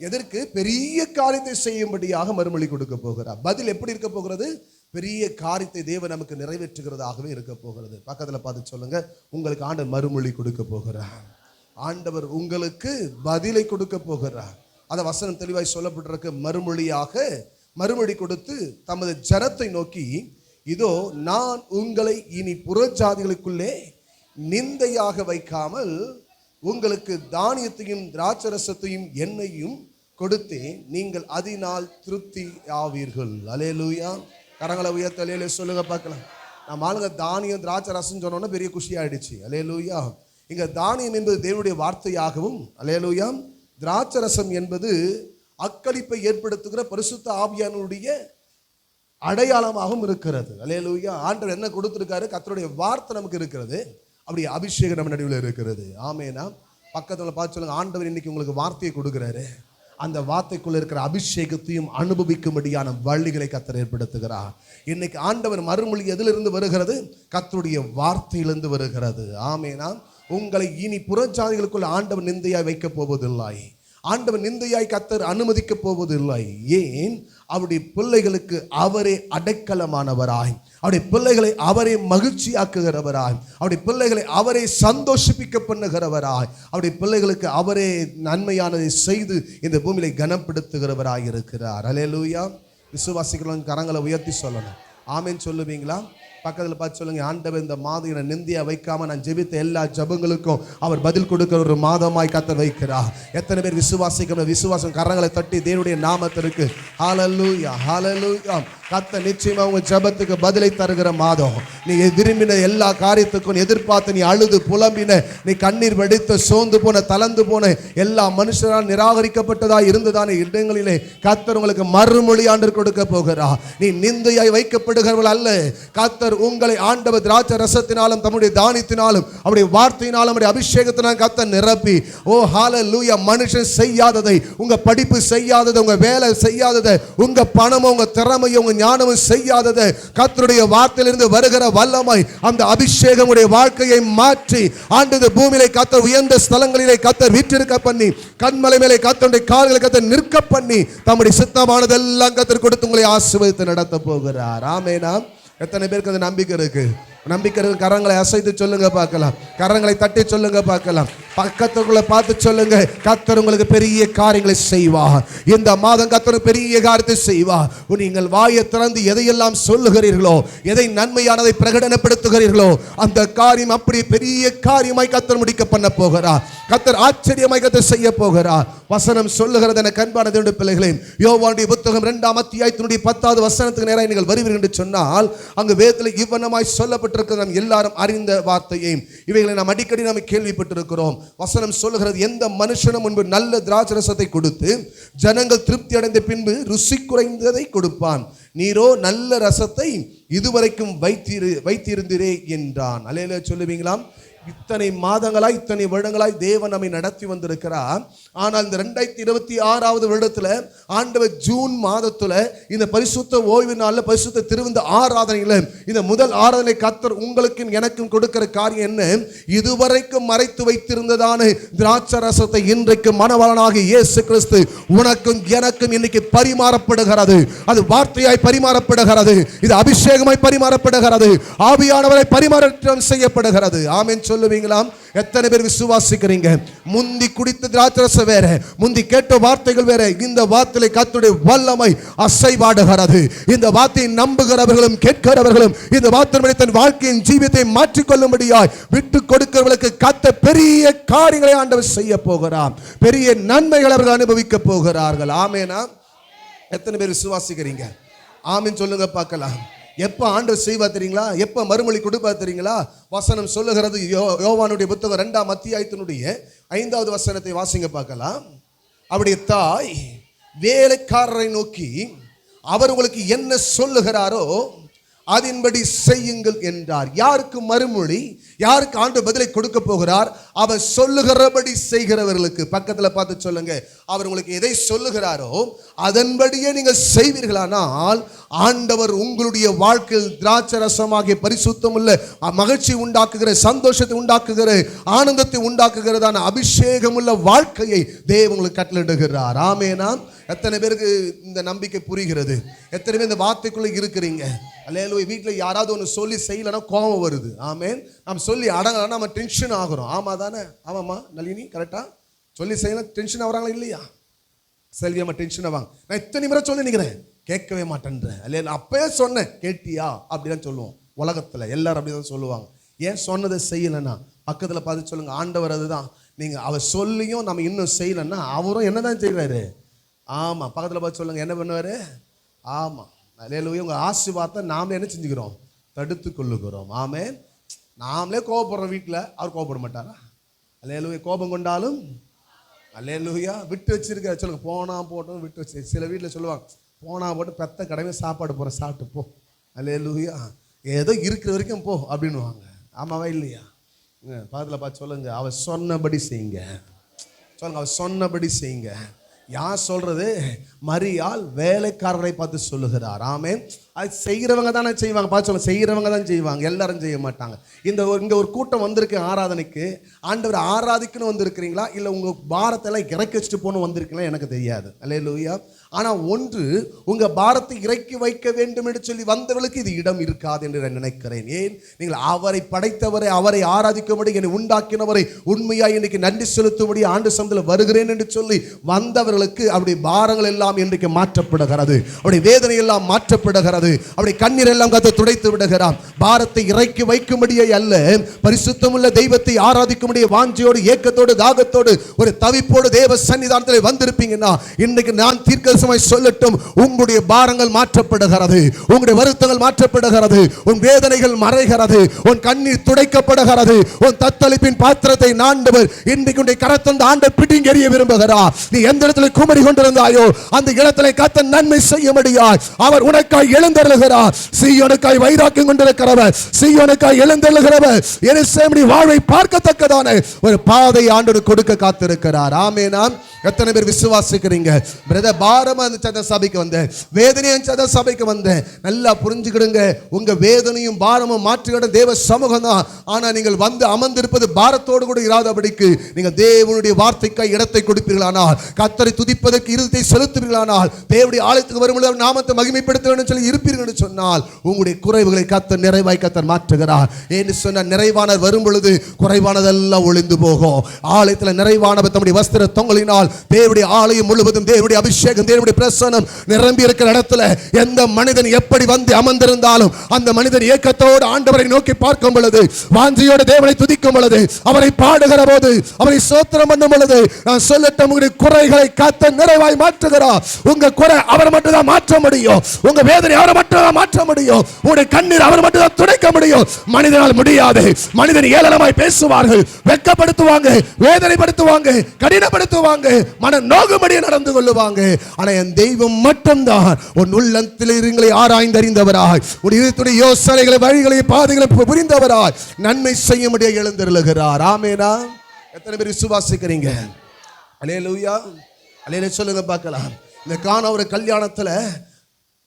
Speaker 1: எதற்கு? பெரிய காரியத்தை செய்யும்படியாக மறுமொழி கொடுக்க போகிறார். பதில் எப்படி இருக்க போகிறது? பெரிய காரியத்தை தேவன் நமக்கு நிறைவேற்றுகிறதாகவே இருக்க போகிறது. பக்கத்துல பார்த்து சொல்லுங்க, உங்களுக்கு ஆண்டவர் மறுமொழி கொடுக்க போகிறார். ஆண்டவர் உங்களுக்கு பதிலை கொடுக்க போகிறார். அந்த வசனம் தெளிவாய் சொல்லப்பட்டிருக்கு. மறுமொழி கொடுத்து தமது ஜனத்தை நோக்கி, இதோ நான் உங்களை இனி புறஜாதிகளுக்குள்ளே நிந்தையாக வைக்காமல் உங்களுக்கு தானியத்தையும் திராட்சரசத்தையும் எண்ணெயும் கொடுத்தேன், நீங்கள் அதனால் திருப்தி ஆவீர்கள். அல்லேலூயா. கரங்களை உயர்த்த அல்லேலூயா சொல்லுங்க பார்க்கலாம். நம்ம ஆளுங்க தானியம் திராட்சை ரசம் சொன்னோன்னா பெரிய குஷி ஆயிடுச்சு. அல்லேலூயா. இங்க தானியம் என்பது தேவனுடைய வார்த்தையாகவும், அல்லேலூயா, திராட்சை ரசம் என்பது அக்களிப்பை ஏற்படுத்துகிற பரிசுத்த ஆவியானுடைய அடையாளமாகவும் இருக்கிறது. அல்லேலூயா. ஆண்டவர் என்ன கொடுத்திருக்காரு? கர்த்தருடைய வார்த்தை நமக்கு இருக்கிறது. அப்படி அபிஷேகம் நம்ம நடுவில் இருக்கிறது. ஆமேனா. பக்கத்துல பார்த்து சொல்லுங்க, ஆண்டவர் இன்னைக்கு உங்களுக்கு வார்த்தையை கொடுக்கிறாரு. அந்த வார்த்தைக்குள்ள இருக்கிற அபிஷேகத்தையும் அனுபவிக்கும்படியான வழிகளை கர்த்தர் ஏற்படுத்துகிறார். இன்னைக்கு ஆண்டவர் மறுமொழி எதிலிருந்து வருகிறது? கர்த்தருடைய வார்த்தையிலிருந்து வருகிறது. ஆமேனா. உங்களை இனி புறஜாதிகளுக்குள்ள ஆண்டவர் நிந்தையாய் வைக்க போவதில்லை. ஆண்டவர் நிந்தையாய் கர்த்தர் அனுமதிக்க போவதில்லை. ஏன்? அவருடைய பிள்ளைகளுக்கு அவரே அடைக்கலமானவராய், அவருடைய பிள்ளைகளை அவரே மகிழ்ச்சியாக்குகிறவராய், அவருடைய பிள்ளைகளை அவரே சந்தோஷிப்பிக்க பண்ணுகிறவராய், அவருடைய பிள்ளைகளுக்கு அவரே நன்மையானதை செய்து இந்த பூமியில கனப்படுத்துகிறவராய் இருக்கிறார். அல்லேலூயா. விசுவாசிகளும் கரங்களை உயர்த்தி சொல்லணும். ஆமேன் சொல்லுவீங்களா? பக்கத்தில் பார்த்து சொல்லுங்க, ஆண்டவர் இந்த மாதம் என்னை நிந்தியா வைக்காம நான் ஜெபித்த எல்லா ஜெபங்களுக்கும் அவர் பதில் கொடுக்கிற ஒரு மாதமாய் கர்த்தர் வைக்கிறார். எத்தனை பேர் விசுவாசம் கரங்களை தட்டி தேவனுடைய நாமத்திற்கு ஹல்லேலூயா, ஹல்லேலூயா. கர்த்தர் நிச்சயமா உங்க ஜெபத்துக்கு பதிலை தருகிற மாதம். நீ விரும்பின எல்லா காரியத்துக்கும் எதிர்பார்த்து நீ அழுது புலம்பின, நீ கண்ணீர் வெடித்து சோர்ந்து போன, தளர்ந்து போன, எல்லா மனுஷரால் நிராகரிக்கப்பட்டதா இருந்ததான இடங்களிலே கர்த்தர் உங்களுக்கு மறுமொழி ஆண்டு கொடுக்க போகிறார். நீ நிந்தையாய் வைக்கப்படுகிறவர்கள் அல்ல. கர்த்தர் உங்களை ஆண்டவர் திராட்சை ரசத்தினாலும் தம்முடைய தானியத்தினாலும் அவருடைய வார்த்தையினாலும் அவருடைய அபிஷேகத்தினாலும் கர்த்தர் நிரப்பி, ஓ ஹல்லேலூயா, மனுஷன் செய்யாததை, உங்க படிப்பு செய்யாததை, உங்க வேலை செய்யாததை, உங்க பணமும் உங்க திறமையும் உங்க ஞானமும் செய்யாததை கர்த்தருடைய வார்த்தையிலிருந்து வருகிற வல்லமை அந்த அபிஷேகம் உடைய வாழ்க்கையை மாற்றி ஆண்டு பூமியிலே கர்த்தர் உயர்ந்த ஸ்தலங்களிலே கர்த்தர் வீற்றிருக்க பண்ணி, கண்மலை மேலே கர்த்தருடைய கால்களை கர்த்தர் நிற்க பண்ணி தம்முடைய சித்தமானதெல்லாம் கர்த்தர் கொடுத்து உங்களை ஆசீர்வதித்து நடத்த போகிறார். ஆமென். எத்தனை பேருக்கு அந்த நம்பிக்கை இருக்கு? கரங்களை அசைத்து சொல்லுங்க பார்க்கலாம். கரங்களை தட்டி சொல்லுங்க பார்க்கலாம். பக்கத்துக்குள்ள பார்த்து சொல்லுங்க, கர்த்தர் உங்களுக்கு பெரிய காரியங்களை செய்வார். இந்த மாதம் கர்த்தர் பெரிய காரியத்தை செய்வார். நீங்கள் வாயை திறந்து எதையெல்லாம் சொல்லுகிறீர்களோ, எதை நன்மையானதை பிரகடனப்படுத்துகிறீர்களோ, அந்த காரியம் அப்படி பெரிய காரியமாய் கர்த்தர் முடிக்க பண்ண போகிறார். கர்த்தர் ஆச்சரியமாய் கர்த்தர் செய்ய போகிறார். வசனம் சொல்லுகிறது, என கண்பான தேவனுடைய பிள்ளைகளே, யோவானுடைய புத்தகம் 2ஆம் அத்தியாயத்தினுடைய 10வது வசனத்துக்கு நேராக நீங்கள் வருவீர்கள் என்று சொன்னால், அங்கு வேதத்தில் இவ்வண்ணமாய் சொல்லப்பட்டிருக்கிறது. நாம் எல்லாரும் அறிந்த வார்த்தையை, இவைகளை நாம் அடிக்கடி நாம் கேள்விப்பட்டிருக்கிறோம். வசனம் சொல்லுகிறது, எந்த மனுஷனும் முன்பு நல்ல திராட்சரசத்தை கொடுத்து ஜனங்கள் திருப்தி அடைந்த பின்பு ருசி குறைந்ததை கொடுப்பான், நீரோ நல்ல ரசத்தை இதுவரைக்கும் வைத்திருந்தீரே என்றான். அல்லேலூயா சொல்லுவீங்களாம்? இத்தனை மாதங்களாய், இத்தனை வருடங்களாய் தேவன் நம்மை நடத்தி வந்திருக்கிறார். ஆனால் இந்த 2026வது வருடத்துல ஆண்டவர் ஜூன் மாதத்துல இந்த பரிசுத்த ஓய்வு நாள்ல, பரிசுத்த திருவிந்த ஆராதனையில, இந்த முதல் ஆராதனை கர்த்தர் உங்களுக்கும் எனக்கும் கொடுக்கிற காரியம் என்ன? இதுவரைக்கும் மறைத்து வைத்திருந்ததான திராட்சை ரசத்தை இன்றைக்கு மணவாளனாகிய இயேசு கிறிஸ்து உனக்கும் எனக்கும் இன்னைக்கு பரிமாறப்படுகிறது. அது வார்த்தையாய் பரிமாறப்படுகிறது, இது அபிஷேகமாய் பரிமாறப்படுகிறது, ஆவியானவரை பரிமாற்றம் செய்யப்படுகிறது. ஆமென் சொல்லுவீங்களாம்? எத்தனை பேர் விசுவாசிக்கிறீங்க? முந்தி குடித்த திராட்சரசம் வேற, முந்தி கேட்ட வார்த்தைகள் வேற. இந்த வார்த்தையை கர்த்தருடைய வல்லமை அசைவாடுகிறது. இந்த வார்த்தையை நம்புகிறவர்களும் கேட்கிறவர்களும் இந்த வார்த்தை தன் வாழ்க்கையின் ஜீவியத்தை மாற்றிக்கொள்ளும்படியாய் விட்டு கொடுக்கிறவர்களுக்கு கர்த்தர் பெரிய காரியங்களை ஆண்டவர் செய்ய போகிறார். பெரிய நன்மைகளை அவர்கள் அனுபவிக்க போகிறார்கள். ஆமெனா? எத்தனை பேர் விசுவாசிக்கிறீங்க? ஆமென் சொல்லுங்க பார்க்கலாம். எப்ப ஆண்டவர் செய்வார் தெரியுங்களா? எப்ப மறுமொழி கொடுப்பார் தெரியுங்களா? வசனம் சொல்லுகிறது, யோவானுடைய புத்தகம் 2ஆம் அத்தியாயத்தினுடைய 5வது வசனத்தை வாசிங்க பார்க்கலாம். அவருடைய தாய் வேலைக்காரரை நோக்கி, அவர் உங்களுக்கு என்ன சொல்லுகிறாரோ அதன்படி செய்யுங்கள் என்றார். யாருக்கு மறுமொழி? யாருக்கு ஆண்டவர் பதிலை கொடுக்க போகிறார்? அவர் சொல்லுகிறபடி செய்கிறவர்களுக்கு. பக்கத்துல பார்த்து சொல்லுங்க, அவர் உங்களுக்கு எதை சொல்லுகிறாரோ அதன்படியே நீங்கள் செய்வீர்களானால் ஆண்டவர் உங்களுடைய வாழ்க்கையில் திராட்சை ரசமாகிய பரிசுத்தம் உள்ள மகிழ்ச்சி உண்டாக்குகிற, சந்தோஷத்தை உண்டாக்குகிற, ஆனந்தத்தை உண்டாக்குகிறதான அபிஷேகம் உள்ள வாழ்க்கையை தேவன் உங்களுக்கு கட்டளையிடுகிறார். ஆமெனா? எத்தனை பேருக்கு இந்த நம்பிக்கை புரிகிறது? எத்தனை பேர் இந்த வார்த்தைக்குள்ள இருக்கிறீங்க? அல்லேலூயா. வீட்டில் யாராவது ஒன்று சொல்லி செய்யலைன்னா கோபம் வருது. ஆமென். நம்ம சொல்லி அடங்கலாம், நம்ம டென்ஷன் ஆகிறோம். ஆமா தானே? ஆமாம்மா நளினி, கரெக்டா? சொல்லி செய்யலாம் டென்ஷன் ஆகிறாங்களா இல்லையா? செல்வியம்மா டென்ஷன் ஆவாங்க. நான் இத்தனை முறை சொல்லி நிற்கிறேன், கேட்கவே மாட்டேன்றேன். அல்ல அப்பயே சொன்னேன், கேட்டியா? அப்படிதான் சொல்லுவோம். உலகத்துல எல்லாரும் அப்படிதான் சொல்லுவாங்க. ஏன் சொன்னதை செய்யலைன்னா? பக்கத்துல பார்த்து சொல்லுங்க, ஆண்டவர் அதுதான். நீங்க அவர் சொல்லியும் நம்ம இன்னும் செய்யலைன்னா அவரும் என்னதான் செய்வாரு? ஆமா. பக்கத்துல பார்த்து சொல்லுங்க, என்ன பண்ணுவாரு? ஆமா. அல்லேலூயா. உங்க ஆசீர்வாதத்தை நாமளே என்ன செஞ்சுக்கிறோம்? தடுத்து கொள்ளுகிறோம். ஆமென். நாமளே கோபப்படுறோம், வீட்டில் அவர் கோபப்பட மாட்டாரா? அல்லேலூயா. கோபம் கொண்டாலும் அல்லேலூயா விட்டு வச்சிருக்க சொல்லுங்க, போனா போட்டோம் விட்டு வச்சு. சில வீட்டில் சொல்லுவாங்க, போனா போட்டு பெத்த கடமை சாப்பாடு போற சாப்பிட்டு போ. அல்லேலூயா. ஏதோ இருக்கிற வரைக்கும் போ அப்படின்னுவாங்க. ஆமாவா இல்லையா? பக்கத்தில் பார்த்து சொல்லுங்க, அவர் சொன்னபடி செய்யுங்க. சொல்லுங்க, அவர் சொன்னபடி செய்யுங்க. யார் சொல்றது? மரியாள் வேலைக்காரரை பார்த்து சொல்லுகிறார். ஆமென். அது செய்கிறவங்க தானே செய்வாங்க. பார்த்து சொல்லுங்க, செய்கிறவங்க தான் செய்வாங்க, எல்லாரும் செய்ய மாட்டாங்க. இங்கே ஒரு கூட்டம் வந்திருக்கு ஆராதனைக்கு. ஆண்டவர் ஆராதிக்கணும் வந்திருக்கிறீங்களா, இல்லை உங்கள் பாரத்தை எல்லாம் இறக்கி வச்சுட்டு போகணும் வந்திருக்கீங்களா எனக்கு தெரியாது. அல்லேலூயா. ஆனால் ஒன்று, உங்கள் பாரத்தை இறக்கி வைக்க வேண்டும் என்று சொல்லி வந்தவர்களுக்கு இது இடம் இருக்காது என்று நான் நினைக்கிறேன். ஏன்? நீங்கள் அவரை படைத்தவரை, அவரை ஆராதிக்கும்படி என்னை உண்டாக்கினவரை உண்மையாக இன்னைக்கு நன்றி செலுத்தும்படி ஆண்டு சமத்தில் வருகிறேன் என்று சொல்லி வந்தவர்களுக்கு அவருடைய பாரங்கள் எல்லாம் இன்றைக்கு மாற்றப்படுகிறது, அவருடைய வேதனை எல்லாம் மாற்றப்படுகிறது, அவருடைய கண்ணீர் எல்லாம் கர்த்தர் துடைத்து விடுகிறார். பாரத்தை இறக்கி வைக்கும்படியே அல்ல, பரிசுத்தமுள்ள தெய்வத்தை ஆராதிக்கும்படியே வாஞ்சையோடு, ஏக்கத்தோடு, தாகத்தோடு, ஒரு தவிப்போடு தேவ சன்னிதானத்தில் வந்திருப்பீங்கன்னா இன்னைக்கு நான் தீர்க்க சொல்லட்டும், உங்களுடைய பாரங்கள் மாற்றப்படுகிறது, உங்களுடைய வருத்தங்கள் மாற்றப்படுகிறது, உன் வேதனைகள் மறைகிறது, உன் கண்ணீர் துடைக்கப்படுகிறது, உன் தத்தளிப்பின் பாத்திரத்தை ஆண்டவர் இன்றைக்கு உன்னுடைய கரத்தந்த ஆண்டவர் பிடிங்கி எறிய விரும்புகிறார். நீ எந்த இடத்துல குமரி கொண்டிருந்தாயோ அந்த இடத்துல கர்த்தர் நன்மை செய்யும்படியாய் அவர் உனக்காய் எழுந்தருளுகிறார். சீயோனுக்காய் வைராக்கியம் கொண்டிருக்கிறவர், சீயோனுக்காய் எழுந்தருளுகிறவர் எருசலேமின் வாழ்வை பார்க்கத்தக்கதான ஒரு பாதை ஆண்டவர் கொடுக்க காத்திருக்கிறார். ஆமென். எத்தனை பேர் விசுவாசிக்கிறீங்க? பிரதர், பாரத்தை
Speaker 2: பாரமா இருந்துச்சு அந்த சபைக்கு வந்தேன், வேதனையா இருந்துச்சு அந்த சபைக்கு வந்தேன். நல்லா புரிஞ்சுக்கிடுங்க, உங்க வேதனையும் பாரமும் மாற்றுகிற தேவ சமூகம் தான். ஆனா நீங்கள் வந்து அமர்ந்திருப்பது பாரத்தோடு கூட இராதபடிக்கு நீங்கள் தேவனுடைய வார்த்தைக்காய் இடத்தை கொடுப்பீர்களானால், கர்த்தரை துதிப்பதற்கு இருதயத்தை செலுத்துவீர்களானால், தேவனுடைய ஆலயத்துக்கு வரும்பொழுது நாமத்தை மகிமைப்படுத்த வேண்டும் சொல்லி இருப்பீர்கள் என்று சொன்னால் உங்களுடைய குறைவுகளை கர்த்தர் நிறைவாய் கர்த்தர் மாற்றுகிறார். என்று சொன்ன நிறைவானவர் வரும் பொழுது குறைவானதெல்லாம் ஒளிந்து போகும். ஆலயத்தில் நிறைவானவர் தம்முடைய வஸ்திர தொங்கலினால் தேவனுடைய ஆலயம் முழுவதும் தேவனுடைய அபிஷேகம், தேவனுடைய பிரசன்னம் நிரம்பி இருக்கிற இடத்துல எந்த மனிதன் எப்படி வந்து அமர்ந்திருந்தாலும் அந்த மனிதன் ஏக்கத்தோடு ஆண்டவரை நோக்கி பார்க்கும் பொழுது, வாஞ்சியோடு தேவனை துதிக்கும் பொழுது, அவரை பாடுகிற போது, அவரை ஸ்தோத்திரம் பண்ணும் பொழுது, நான் சொல்லட்டும், உங்களுடைய குறைகளை கர்த்தர் நிறைவாய் மாற்றுகிறார். உங்க குறை அவர் மட்டும் தான் மாற்ற முடியும். உங்க வேதனை அவர் மட்டும் தான் மாற்ற முடியும். உங்களுடைய கண்ணீர் அவர் மட்டும் தான் துடைக்க முடியும். மனிதனால் முடியாது. மனிதன் ஏளனமாய் பேசுவார்கள், வெட்கப்படுத்துவாங்க, வேதனைப்படுத்துவாங்க, கடினப்படுத்துவாங்க, மன நோகும்படியே நடந்து கொள்ளுவாங்க. ஆனா என் தெய்வம் மட்டும்தான் உன் உள்ளத்தில் இருங்களை ஆராய்ந்தறிந்தவராய், உன் இதயத்துடைய யோசனைகளை, வழிகளை, பாதைகளை புரிந்தவராய் நன்மை செய்ய முடிய எழுந்தருளுகிறார். ஆமெனா? எத்தனை பேர் விசுவாசிக்கிறீங்க? அல்லேலூயா, அல்லேலூயா சொல்லுங்க பார்க்கலாம். இந்த கானா ஒரு கல்யாணத்துல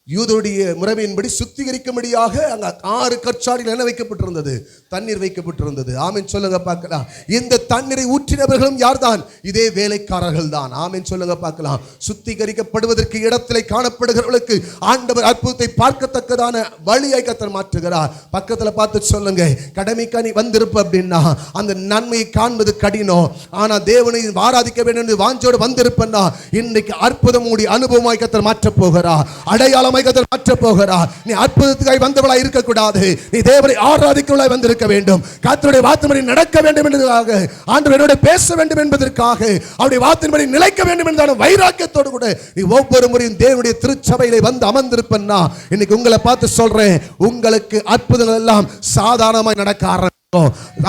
Speaker 2: யூதருடைய முறைமையின்படி சுத்திகரிக்கும்படியாக அங்க 6 கற்சாடிகள் என்ன வைக்கப்பட்டிருந்தது? தண்ணீர் வைக்கப்பட்டிருந்தது. ஆமென் சொல்லுங்க பார்க்கலாம். இந்த தண்ணீரை ஊற்றினவர்களும் யார்தான்? இதே வேலைக்காரர்கள் தான். ஆமென் சொல்லுங்க பார்க்கலாம். சுத்திகரிக்கப்படுவதற்கு இடத்திலே காணப்படுகிறவர்களுக்கு ஆண்டவர் அற்புதத்தை பார்க்கத்தக்கதான வழியாய் கர்த்தர் மாற்றுகிறார். பக்கத்துல பார்த்து சொல்லுங்க, கடமைக்கு நீ வந்திருப்ப அப்படின்னா அந்த நன்மையை காண்பது கடினம். ஆனா தேவனை ஆராதிக்க வேண்டும் என்று வாஞ்சோடு வந்திருப்பா இன்னைக்கு அற்புதம் உடைய அனுபவமாய் கர்த்தர் மாற்றப் போகிறார். அடையாளம் மாற்றப் போகிறார். நீ அற்புதத்துக்காய் வந்தவளாய் இருக்கக்கூடாது, நீ தேவனை ஆராதிக்கவளாய் வந்திருக்க வேண்டும். கர்த்தருடைய வார்த்தையின்படி நடக்க வேண்டும் என்பதற்காக, ஆண்டவரோடு பேச வேண்டும் என்பதற்காக, அவருடைய வார்த்தையின்படி நிலைக்க வேண்டும் என்ற வைராக்கியத்தோடு கூட நீ ஒவ்வொரு முறையும் தேவனுடைய திருச்சபையிலே வந்து அமர்ந்திருப்பா இன்னைக்கு உங்களை பார்த்து சொல்றேன், உங்களுக்கு அற்புதங்கள் எல்லாம் சாதாரணமாய் நடக்க ஆரம்பிக்கும்.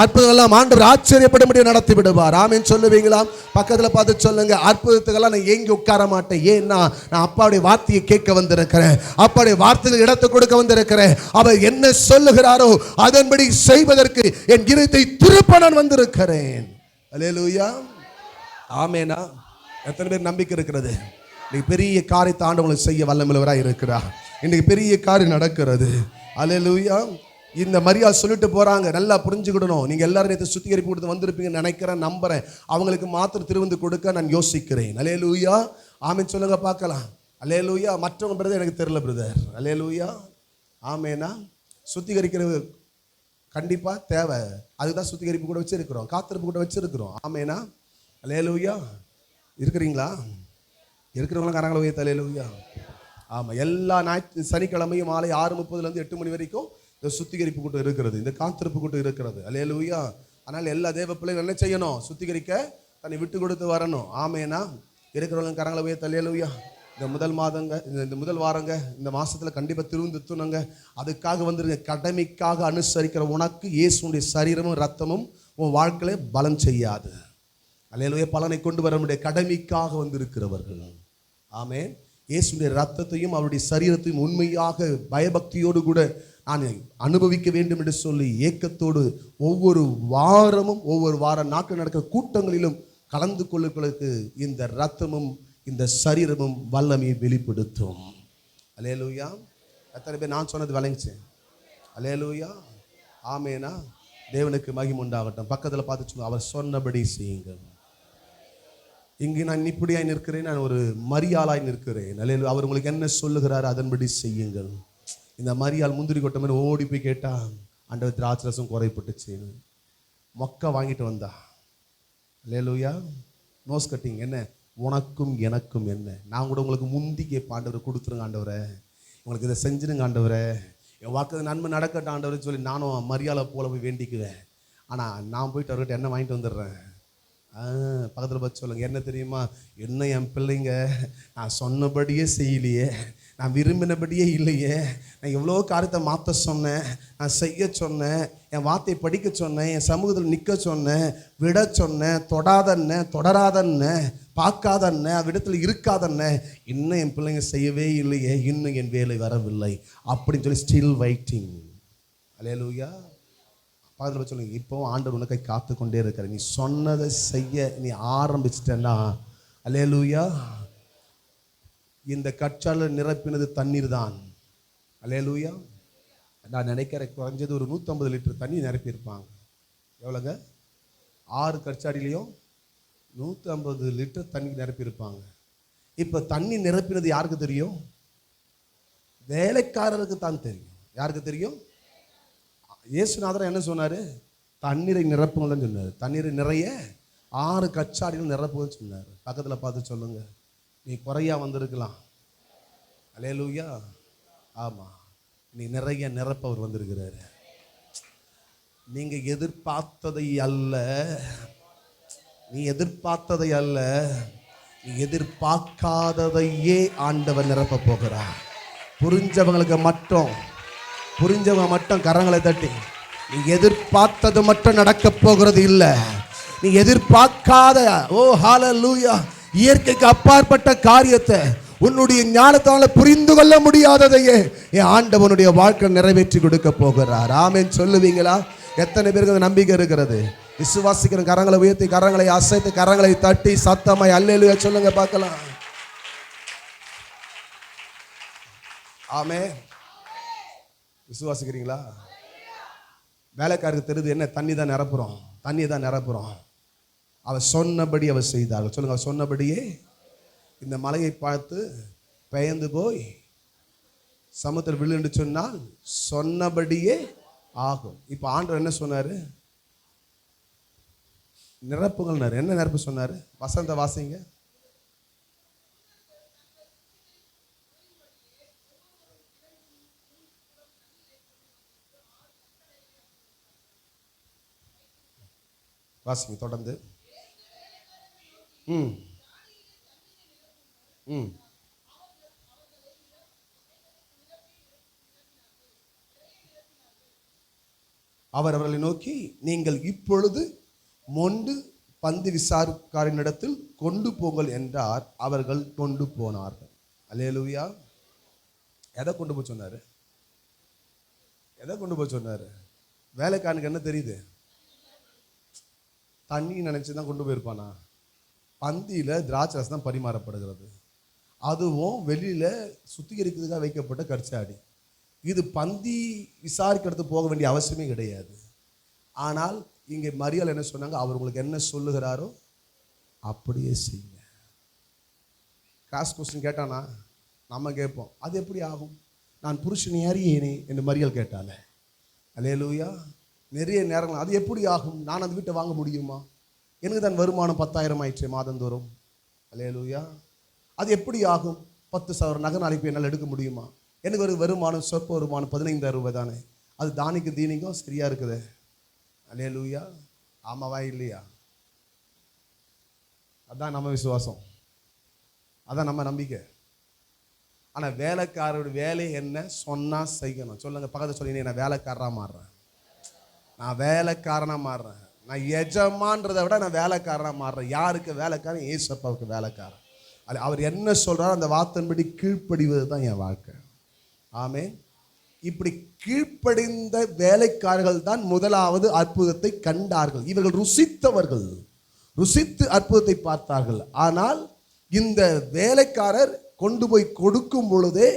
Speaker 2: அற்புதம் ஆண்டவர் ஆச்சரியப்படும்படி நடத்தி விடுவார். ஆமென் சொல்லுவீங்களா? பக்கத்துல பார்த்து சொல்லுங்க, அற்புதத்துக்கெல்லாம் நான் எங்கி உட்கார மாட்டேன். ஏன்னா நான் அப்பாவுடைய வார்த்தையை கேட்க வந்திருக்கிறேன், அப்பாவுடைய வார்த்தைகள் இடத்தை கொடுக்க வந்திருக்கிறேன். அவர் என்ன சொல்லுகிறாரோ அதன்படி செய்வதற்கு என் இதயத்தை திருப்ப நான் வந்திருக்கிறேன். அல்லேலூயா, ஆமெனா? எத்தனை பேர் நம்பிக்கை இருக்கிறது? இன்னைக்கு பெரிய காரியத்தை ஆண்டவங்களுக்கு செய்ய வல்லமையுள்ளவராய் இருக்கிறார். இன்னைக்கு பெரிய காரியம் நடக்கிறது. அல்லேலூயா. இந்த மரியாதை சொல்லிட்டு போறாங்க, நல்லா புரிஞ்சுக்கிடணும். நீங்க எல்லாரும் நேற்று சுத்திகரிப்பு கொடுத்து வந்திருப்பீங்கன்னு நினைக்கிறேன், நம்புறேன். அவங்களுக்கு மாத்திரம் திருவிந்து கொடுக்க நான் யோசிக்கிறேன். அல்லேலூயா, ஆமென் சொல்லுங்க பார்க்கலாம். அல்லேலூயா. மற்றவங்க பிரதர் எனக்கு தெரியல பிரதர். அல்லேலூயா, ஆமெனா? சுத்திகரிக்கிறது கண்டிப்பா தேவை. அதுதான் சுத்திகரிப்பு கூட வச்சிருக்கிறோம், காத்திருப்பு கூட வச்சிருக்கிறோம். ஆமெனா? அல்லேலூயா. இருக்கிறீங்களா? இருக்கிறவங்களாம் கரங்களை உயர்த்த. அல்லேலூயா. ஆமா, எல்லா சனிக்கிழமையும் மாலை 6:30 8 மணி வரைக்கும் இந்த சுத்திகரிப்பு கூட்டம் இருக்கிறது, இந்த காத்திருப்பு கூட்டம் இருக்கிறது. அல்லேலூயா. ஆனால் எல்லா தேவ பிள்ளைகள் என்ன செய்யணும்? சுத்திகரிக்க தன்னை விட்டு கொடுத்து வரணும். ஆமெனா? இருக்கிறவங்க கரங்களை உயர்த்த. அல்லேலூயா. இந்த முதல் மாதங்க, இந்த முதல் வாரங்க, இந்த மாசத்துல கண்டிப்பா திருந்துத்துணுங்க. அதுக்காக வந்துருங்க. கடமைக்காக அனுசரிக்கிற உனக்கு இயேசுடைய சரீரமும் ரத்தமும் உன் வாழ்க்கையில பலம் செய்யாது. அல்லேலூயா. பலனை கொண்டு வர முடிய கடமைக்காக வந்திருக்கிறவர்கள். ஆமென். இயேசுடைய ரத்தத்தையும் அவருடைய சரீரத்தையும் உண்மையாக பயபக்தியோடு கூட நான் அனுபவிக்க வேண்டும் என்று சொல்லி ஏக்கத்தோடு ஒவ்வொரு வாரமும் ஒவ்வொரு வார நாட்கள் நடக்கிற கூட்டங்களிலும் கலந்து கொள்ளுவதற்கு இந்த ரத்தமும் இந்த சரீரமும் வல்லமையை வெளிப்படுத்தும். அல்லேலூயா. எத்தனை பேர் நான் சொன்னது விளங்குச்சு? அல்லேலூயா, ஆமேனா? தேவனுக்கு மகிமை உண்டாகட்டும். பக்கத்தில் பார்த்து சொல்லுங்க, அவர் சொன்னபடி செய்யுங்கள். இங்கு நான் இப்படியாய் நிற்கிறேன், நான் ஒரு மரியாளாய் நிற்கிறேன். அல்லேலூயா. அவர் உங்களுக்கு என்ன சொல்லுகிறார் அதன்படி செய்யுங்கள். இந்த மரியாள் முந்திரி கொட்ட மாதிரி ஓடி போய் கேட்டா ஆண்டவர் திராட்சரசம் குறைப்பட்டுச்சு, மொக்க வாங்கிட்டு வந்தா. அல்லேலூயா. நோஸ் கட்டிங் என்ன? உனக்கும் எனக்கும் என்ன? நான் கூட உங்களுக்கு முந்தி கேட்பேன், ஆண்டவரை கொடுத்துருங்க ஆண்டவரை, உங்களுக்கு இதை செஞ்சுருங்க ஆண்டவரை, என் வாக்கு நன்மை நடக்கட்டும் ஆண்டவர்னு சொல்லி நானும் மரியாதை போல போய் வேண்டிக்குவேன். ஆனால் நான் போயிட்டு அவர்கிட்ட என்ன வாங்கிட்டு வந்துடுறேன். பக்கத்தில் பார்த்து சொல்லுங்க, என்ன தெரியுமா? என்ன என் பிள்ளைங்க நான் சொன்னபடியே செய்யலையே, நான் விரும்பினபடியே இல்லையே, நான் எவ்வளோ காரியத்தை மாற்ற சொன்னேன், நான் செய்ய சொன்னேன், என் வார்த்தையை படிக்க சொன்னேன், என் சமூகத்தில் நிற்க சொன்னேன், விட சொன்னேன், தொடாதன்ன தொடராதன்ன பார்க்காதன்ன அவ்விடத்தில் இருக்காதன்ன, இன்னும் என் பிள்ளைங்க செய்யவே இல்லையே, இன்னும் என் வேலை வரவில்லை அப்படின்னு சொல்லி ஸ்டில் வெயிட்டிங். அல்லேலூயா. பக்கத்தில் சொல்லுங்க, இப்போவும் ஆண்டவர் உனக்கை காத்து கொண்டே இருக்கிற, நீ சொன்னதை செய்ய நீ ஆரம்பிச்சிட்டேன்னா அல்லேலூயா
Speaker 1: இந்த கற்றாழை நிரப்பினது தண்ணீர் தான். அல்லேலூயா. நான் நினைக்கிறேன் குறைஞ்சது ஒரு 150 லிட்டர் தண்ணி நிரப்பியிருப்பாங்க. எவ்வளோங்க? 6 கற்சாடிலையும் 150 லிட்டர் தண்ணி நிரப்பியிருப்பாங்க. இப்போ தண்ணி நிரப்பினது யாருக்கு தெரியும்? வேலைக்காரருக்கு தான் தெரியும். யாருக்கு தெரியும்? இயேசுநாதர் என்ன சொன்னார்? தண்ணீரை நிரப்புங்கள்னு சொன்னார். தண்ணீரை நிறைய 6 கச்சாடிகள் நிரப்புங்கன்னு சொன்னார். பக்கத்தில் பார்த்து சொல்லுங்க, நீ குறையா வந்திருக்கலாம். அல்லேலூயா. ஆமாம், நீ நிறைய நிரப்பவர் வந்திருக்கிறாரு. நீங்க எதிர்பார்த்ததை அல்ல, நீ எதிர்பார்த்ததை அல்ல, நீ எதிர்பார்க்காததையே ஆண்டவர் நிரப்ப போகிறார். புரிஞ்சவங்க மட்டும் கரங்களை தட்டி, நீ எதிர்பார்த்தது மட்டும் நடக்க போகிறது இல்லை, நீ எதிர்பார்க்காத, ஓ ஹல்லேலூயா, இயற்கைக்கு அப்பாற்பட்ட காரியத்தை, உன்னுடைய ஞானத்தால புரிந்து கொள்ள முடியாததையே என் ஆண்டவனுடைய வாழ்க்கை நிறைவேற்றி கொடுக்க போகிறார். ஆமென் சொல்லுவீங்களா? எத்தனை பேருக்கு அந்த நம்பிக்கை இருக்கிறது? விசுவாசிக்கிற கரங்களை உயர்த்தி, கரங்களை அசைத்து, கரங்களை தட்டி சத்தமாய் அல்லேலூயா சொல்லுங்க பார்க்கலாம். ஆமென். விசுவாசிக்கிறீங்களா? வேலைக்காரருக்கு தெரியுது என்ன? தண்ணி தான் நிரப்புறோம், தண்ணி தான் நிரப்புறோம். அவர் சொன்னபடி அவர் செய்தார்கள். சொல்லுங்க, அவர் சொன்னபடியே இந்த மலையை பார்த்து பெயர்ந்து போய் சமுத்திரம் விழுன்னு சொன்னால் சொன்னபடியே ஆகும். இப்போ ஆண்டவர் என்ன சொன்னாரு? நிரப்புங்கள். என்ன நிரப்பு சொன்னாரு? வசந்த வாசிங்க. வாசிங்க தொடர்ந்து. அவர் அவர்களை நோக்கி, நீங்கள் இப்பொழுது மொண்டு பந்தி விசாரிக்காரனிடத்தில் கொண்டு போங்கள் என்றார். அவர்கள் கொண்டு போனார்கள். அல்லேலூயா. எதை கொண்டு போய் சொன்னாரு? எதை கொண்டு போய் சொன்னாரு? வேலைக்காரனுக்கு என்ன தெரியுது? தண்ணி நினைச்சுதான் கொண்டு போயிருப்பானா? பந்தியில திராட்சை ரசம் தான் பரிமாறப்படுகிறது. அதுவும் வெளியில சுத்திகரிக்கிறதுக்காக வைக்கப்பட்ட கற்சாடி. இது பந்தி விசாரிக்கிறது போக வேண்டிய அவசியமே கிடையாது. ஆனால் இங்கே மரியாள் என்ன சொன்னாங்க? அவர் உங்களுக்கு என்ன சொல்லுகிறாரோ அப்படியே செய்யுங்க. கிராஸ் கொஸ்டின் கேட்டானா நம்ம கேட்போம், அது எப்படி ஆகும்? நான் புருஷன் ஏறியேனே என்று மரியாள் கேட்டாலே. அல்லேலூயா. நிறைய நேரங்கள் அது எப்படி ஆகும்? நான் அந்த வீட்டை வாங்க முடியுமா? எனக்கு தான் வருமானம் 10,000 ஆயிடுச்சு மாதந்தோறும். அல்லேலூயா. அது எப்படி ஆகும்? 10,000 நகை நாளைக்கு என்னால் எடுக்க முடியுமா? எனக்கு ஒரு வருமானம், சொற்ப வருமானம் 15,000 ரூபாய் தானே. அது தானிக்கு தீனிக்கும் சரியா இருக்குது. அல்லேலூயா. ஆமாவா இல்லையா? அதான் நம்ம விசுவாசம், அதான் நம்ம நம்பிக்கை. ஆனால் வேலைக்காரருடைய வேலை என்ன? சொன்னா செய்யணும். சொல்லுங்க பக்கத்தில் சொல்லி, நான் வேலைக்காரனா மாறுறேன், நான் வேலைக்காரனா மாறுறேன். நான் எஜமான்றதை விட நான் வேலைக்காரனா மாறுறேன். யாருக்கு வேலைக்காரன்? ஏசப்பாவுக்கு வேலைக்காரன். அவர் என்ன சொல்றாரோ அந்த வார்த்தையின்படி கீழ்ப்படிவது தான் என் வாழ்க்கை. ஆமென். இப்படி கீழ்ப்படிந்த வேலைக்காரர்கள் தான் முதலாவது அற்புதத்தை கண்டார்கள். இவர்கள் ருசித்தவர்கள், ருசித்து அற்புதத்தை பார்த்தார்கள். ஆனால் இந்த வேலைக்காரர் கொண்டு போய் கொடுக்கும் பொழுதே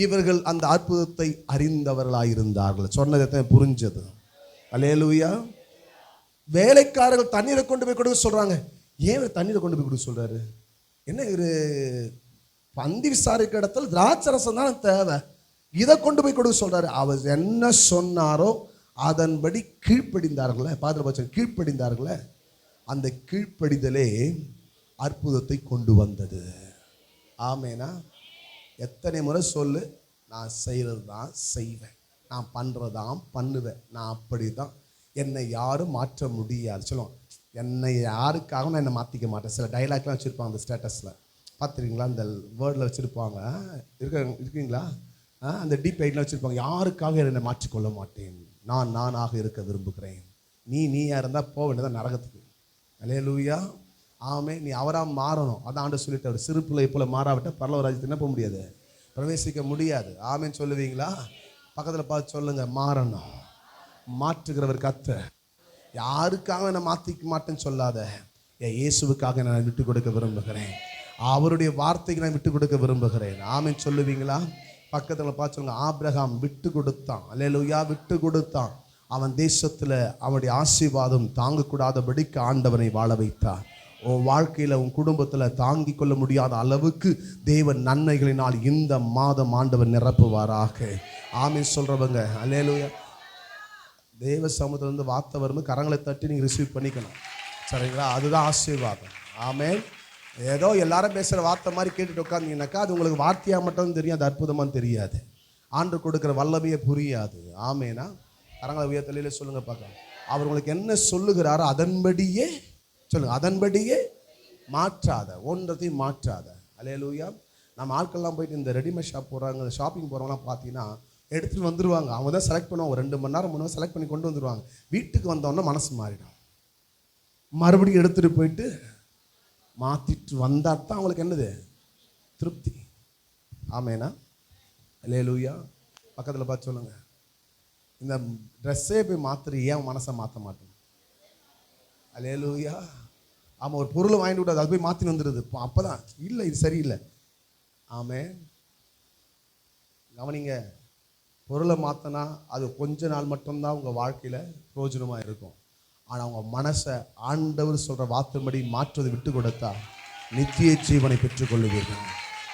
Speaker 1: இவர்கள் அந்த அற்புதத்தை அறிந்தவர்களாயிருந்தார்கள். சொன்னதை புரிஞ்சது. அல்லேலூயா. வேலைக்காரர்கள் தண்ணீரை கொண்டு போய் கொடுக்க சொல்றாங்க. ஏன் தண்ணீரை கொண்டு போய் கொடுக்க சொல்றாரு? என்ன ஒரு பந்தி விசாரிக்கிற இடத்துல திராட்சை ரசம் தானே தேவை, இதை கொண்டு போய் கொடுக்க சொல்றாரு. அவர் என்ன சொன்னாரோ அதன்படி கீழ்ப்படிந்தார்களே. பாத்திரபட்சம் கீழ்ப்படிந்தார்களே. அந்த கீழ்ப்படிதலே அற்புதத்தை கொண்டு வந்தது. ஆமேனா? எத்தனை முறை சொல்லு, நான் செய்கிறது தான் செய்வேன், நான் பண்ணுறதான் பண்ணுவேன், நான் அப்படி தான், என்னை யாரும் மாற்ற முடியாது. சொல்லுவோம், என்னை யாருக்காகவும் நான் என்னை மாற்றிக்க மாட்டேன். சில டைலாக்லாம் வச்சுருப்பாங்க அந்த ஸ்டேட்டஸில், பார்த்துருக்கீங்களா? அந்த வேர்டில் வச்சுருப்பாங்க. இருக்கீங்களா? அந்த டீப் ஐட்லாம் வச்சுருப்பாங்க. யாருக்காக என்னை மாற்றிக்கொள்ள மாட்டேன், நான் நானாக இருக்க விரும்புகிறேன். நீயா இருந்தால் போக வேண்டியதான் நரகத்துக்கு. அல்லேலூயா. ஆமே. நீ அவராக மாறணும். அதான் ஆண்டு சொல்லிட்டு, அவர் சிறு பிள்ளை போல மாறாவிட்டால் பரலோக ராஜ்யத்தை என்ன போக முடியாது, பிரவேசிக்க முடியாது. ஆமேன்னு சொல்லுவீங்களா? பக்கத்தில் பார்த்து சொல்லுங்க, மாறணும். மாற்றுகிறவர் கர்த்தர். யாருக்காக நான் மாற்றிக்க மாட்டேன்னு சொல்லாத, என் இயேசுவுக்காக நான் விட்டு கொடுக்க விரும்புகிறேன். அவருடைய வார்த்தைக்கு நான் விட்டு கொடுக்க விரும்புகிறேன். ஆமென் சொல்லுவீங்களா? பக்கத்தில் பார்த்து சொல்லுங்க, ஆபிரகாம் விட்டு கொடுத்தான். அல்லேலூயா, விட்டு கொடுத்தான். அவன் தேசத்தில் அவனுடைய ஆசீர்வாதம் தாங்கக்கூடாதபடிக்கு ஆண்டவனை வாழ வைத்தார். உன் வாழ்க்கையில் உன் குடும்பத்தில் தாங்கிக் கொள்ள முடியாத அளவுக்கு தேவன் நன்மைகளினால் இந்த மாதம் ஆண்டவர் நிரப்புவாராக. ஆமென் சொல்கிறவங்க அல்லேலூயா. தேவ சமூகத்திலிருந்து வார்த்தை வரும்போது கரங்களை தட்டி நீங்கள் ரிசீவ் பண்ணிக்கணும், சரிங்களா? அதுதான் ஆசீர்வாதம். ஆமென். ஏதோ எல்லாரும் பேசுகிற வார்த்தை மாதிரி கேட்டுட்டு உட்காந்தீங்கன்னாக்கா அது உங்களுக்கு வார்த்தையாக மட்டும் தெரியும், அது அற்புதமாக தெரியாது, ஆண்டு கொடுக்குற வல்லமையே புரியாது. ஆமேனா? கரங்களை உயர்த்தலையில சொல்லுங்க பார்க்கலாம். அவர் உங்களுக்கு என்ன சொல்லுகிறாரோ அதன்படியே சொல்லுங்க, அதன்படியே மாற்றாத, ஒன்றத்தையும் மாற்றாத. அல்லேலூயா. நம்ம ஆட்கள்லாம் போயிட்டு இந்த ரெடிமேட் ஷாப் போகிறாங்க, ஷாப்பிங் போகிறவங்களாம் பார்த்தீங்கன்னா எடுத்துகிட்டு வந்துடுவாங்க. அவங்க தான் செலக்ட் பண்ணுவாங்க, ஒரு 2 மணி நேரம் 3 மணி நேரம் செலக்ட் பண்ணி கொண்டு வந்துடுவாங்க. வீட்டுக்கு வந்தோன்னா மனசு மாறிடும். மறுபடியும் எடுத்துகிட்டு போயிட்டு மாற்றிட்டு வந்தால் தான் அவங்களுக்கு என்னது? திருப்தி. ஆமேனா? அல்லேலூயா. பக்கத்தில் பார்த்து சொல்லுங்க, இந்த ட்ரெஸ்ஸே போய் மாற்றுற ஏன் மனசை மாற்ற மாட்டோம்? அல்லேலூயா. ஆமாம், ஒரு பொருளை வாங்கிட்டு விடாது, அது போய் மாற்றி வந்துடுது. அப்போ தான் இல்லை இது சரியில்லை. ஆமென். கவனிங்க, பொருளை மாற்றினா அது கொஞ்ச நாள் மட்டும்தான் உங்கள் வாழ்க்கையில் பிரயோஜனமாக இருக்கும். ஆனால் உங்கள் மனசை ஆண்டவர் சொல்கிற வார்த்தைப்படி மாற்றுவதை விட்டு கொடுத்தா நித்திய ஜீவனை பெற்றுக்கொள்ளுவீர்கள்.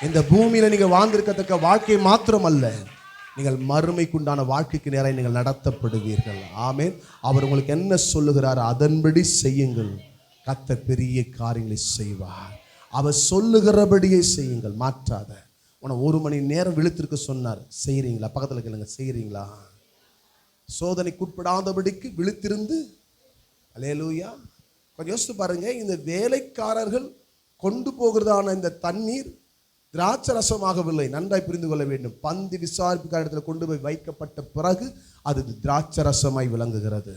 Speaker 1: இந்த பூமியில் நீங்கள் வாழ்ந்திருக்கத்தக்க வாழ்க்கை மாத்திரம் அல்ல, நீங்கள் மறுமைக்குண்டான வாழ்க்கைக்கு நேராக நீங்கள் நடத்தப்படுவீர்கள். ஆமென். அவர் உங்களுக்கு என்ன சொல்லுகிறாரோ அதன்படி செய்யுங்கள், கர்த்தர் பெரிய காரியங்களை செய்வார். அவர் சொல்லுகிறபடியே செய்யுங்கள், மாற்றாத. உன 1 மணி நேரம் விழித்திருக்க சொன்னார், செய்கிறீங்களா? பக்கத்தில் கேளுங்க, செய்கிறீங்களா? சோதனைக்குட்படாதபடிக்கு விழித்திருந்து. அல்லேலூயா. கொஞ்சம் யோசித்து பாருங்க, இந்த வேலைக்காரர்கள் கொண்டு போகிறதான இந்த தண்ணீர் திராட்சை ரசமாகவில்லை. நன்றாய் புரிந்து கொள்ள வேண்டும். பந்தி விசாரிப்புக்கார இடத்துல கொண்டு போய் வைக்கப்பட்ட பிறகு அது திராட்சை ரசமாய் விளங்குகிறது.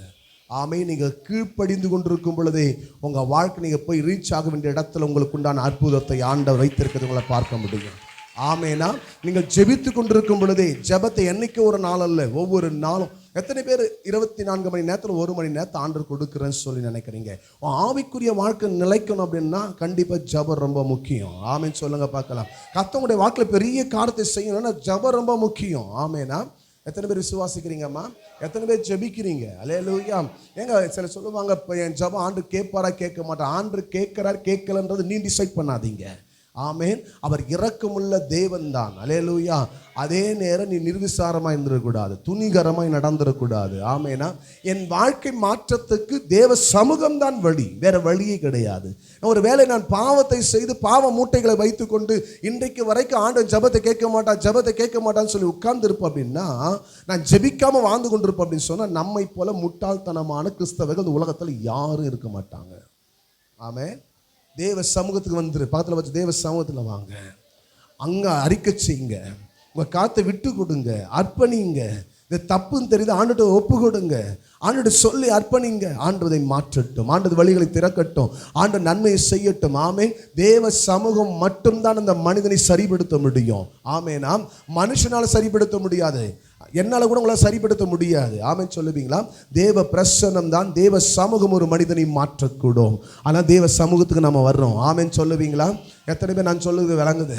Speaker 1: ஆமே. நீங்கள் கீழ்ப்படிந்து கொண்டிருக்கும் பொழுதே உங்கள் வாழ்க்கை நீங்கள் போய் ரீச் ஆக வேண்டிய இடத்துல உங்களுக்கு உண்டான அற்புதத்தை ஆண்டவர் வைத்திருக்கிறது உங்களை பார்க்க முடியும். ஆமேனா? நீங்கள் ஜெபித்து கொண்டிருக்கும் பொழுதே, ஜெபத்தை என்னைக்கு ஒரு நாள் அல்ல, ஒவ்வொரு நாளும். எத்தனை பேர் 24 மணி நேரத்தில் 1 மணி நேரத்தை ஆண்டவர் கொடுக்குறேன்னு சொல்லி நினைக்கிறீங்க? ஆவிக்குரிய வாழ்க்கை நிலைக்கணும் அப்படின்னா கண்டிப்பாக ஜெபம் ரொம்ப முக்கியம். ஆமேன்னு சொல்லுங்க பார்க்கலாம். கர்த்தருடைய வாழ்க்கையில் பெரிய காரியத்தை செய்யணும்னா ஜெபம் ரொம்ப முக்கியம். ஆமேனா? எத்தனை பேர் விசுவாசிக்கிறீங்கம்மா? எத்தனை பேர் ஜெபிக்கிறீங்க? அல்லேலூயா. ஏங்க சில சொல்லுவாங்க, இப்போ என் ஜெபம் ஆண்டு கேட்பாரா கேட்க மாட்டா. ஆண்டு கேட்கிறார் கேட்கலன்றது நீ டிசைட் பண்ணாதீங்க. ஆமேன். அவர் இரக்கமுள்ள தேவன் தான். அல்லேலூயா. அதே நேரம் நீ நிர்விசாரமாக இருந்துடக்கூடாது, துணிகரமாய் நடந்துடக்கூடாது. ஆமேனா? என் வாழ்க்கை மாற்றத்துக்கு தேவ சமூகம் தான் வழி, வேற வழியே கிடையாது. ஒரு வேளை நான் பாவத்தை செய்து பாவ மூட்டைகளை வைத்துக்கொண்டு இன்றைக்கு வரைக்கும் ஆண்டவன் ஜெபத்தை கேட்க மாட்டான்னு சொல்லி உட்கார்ந்து இருப்போம் அப்படின்னா, நான் ஜெபிக்காம வாழ்ந்து கொண்டிருப்போம் அப்படின்னு சொன்னால் நம்மை போல முட்டாள்தனமான கிறிஸ்தவர்கள் இந்த உலகத்தில் யாரும் இருக்க மாட்டாங்க. ஆமென். தேவ சமூகத்துக்கு வந்துரு, பக்கத்தில் வச்சு தேவ சமூகத்தில் வாங்க, அங்கே அறிக்கை செய்யுங்க, உங்கள் காற்றை விட்டு கொடுங்க, அர்ப்பணிங்க. இந்த தப்புன்னு தெரியுது, ஆண்டுகிட்ட ஒப்பு கொடுங்க, ஆண்டுகிட்ட சொல்லி அர்ப்பணிங்க. ஆண்டவரை மாற்றட்டும், ஆண்டது வழிகளை திறக்கட்டும், ஆண்டு நன்மையை செய்யட்டும். ஆமே. தேவ சமூகம் மட்டும்தான் அந்த மனிதனை சரிப்படுத்த முடியும். ஆமே. நாம் மனுஷனால் சரிப்படுத்த முடியாது, என்னால் கூட உங்களை சரிப்படுத்த முடியாது. ஆமென் சொல்லுவீங்களா? தேவ பிரசன்னம் தான், தேவ சமூகம் ஒரு மனிதனை மாற்றக்கூடும். ஆனால் தேவ சமூகத்துக்கு நம்ம வர்றோம். ஆமென் சொல்லுவீங்களா? எத்தனை பேர் நான் சொல்லுது விளங்குது?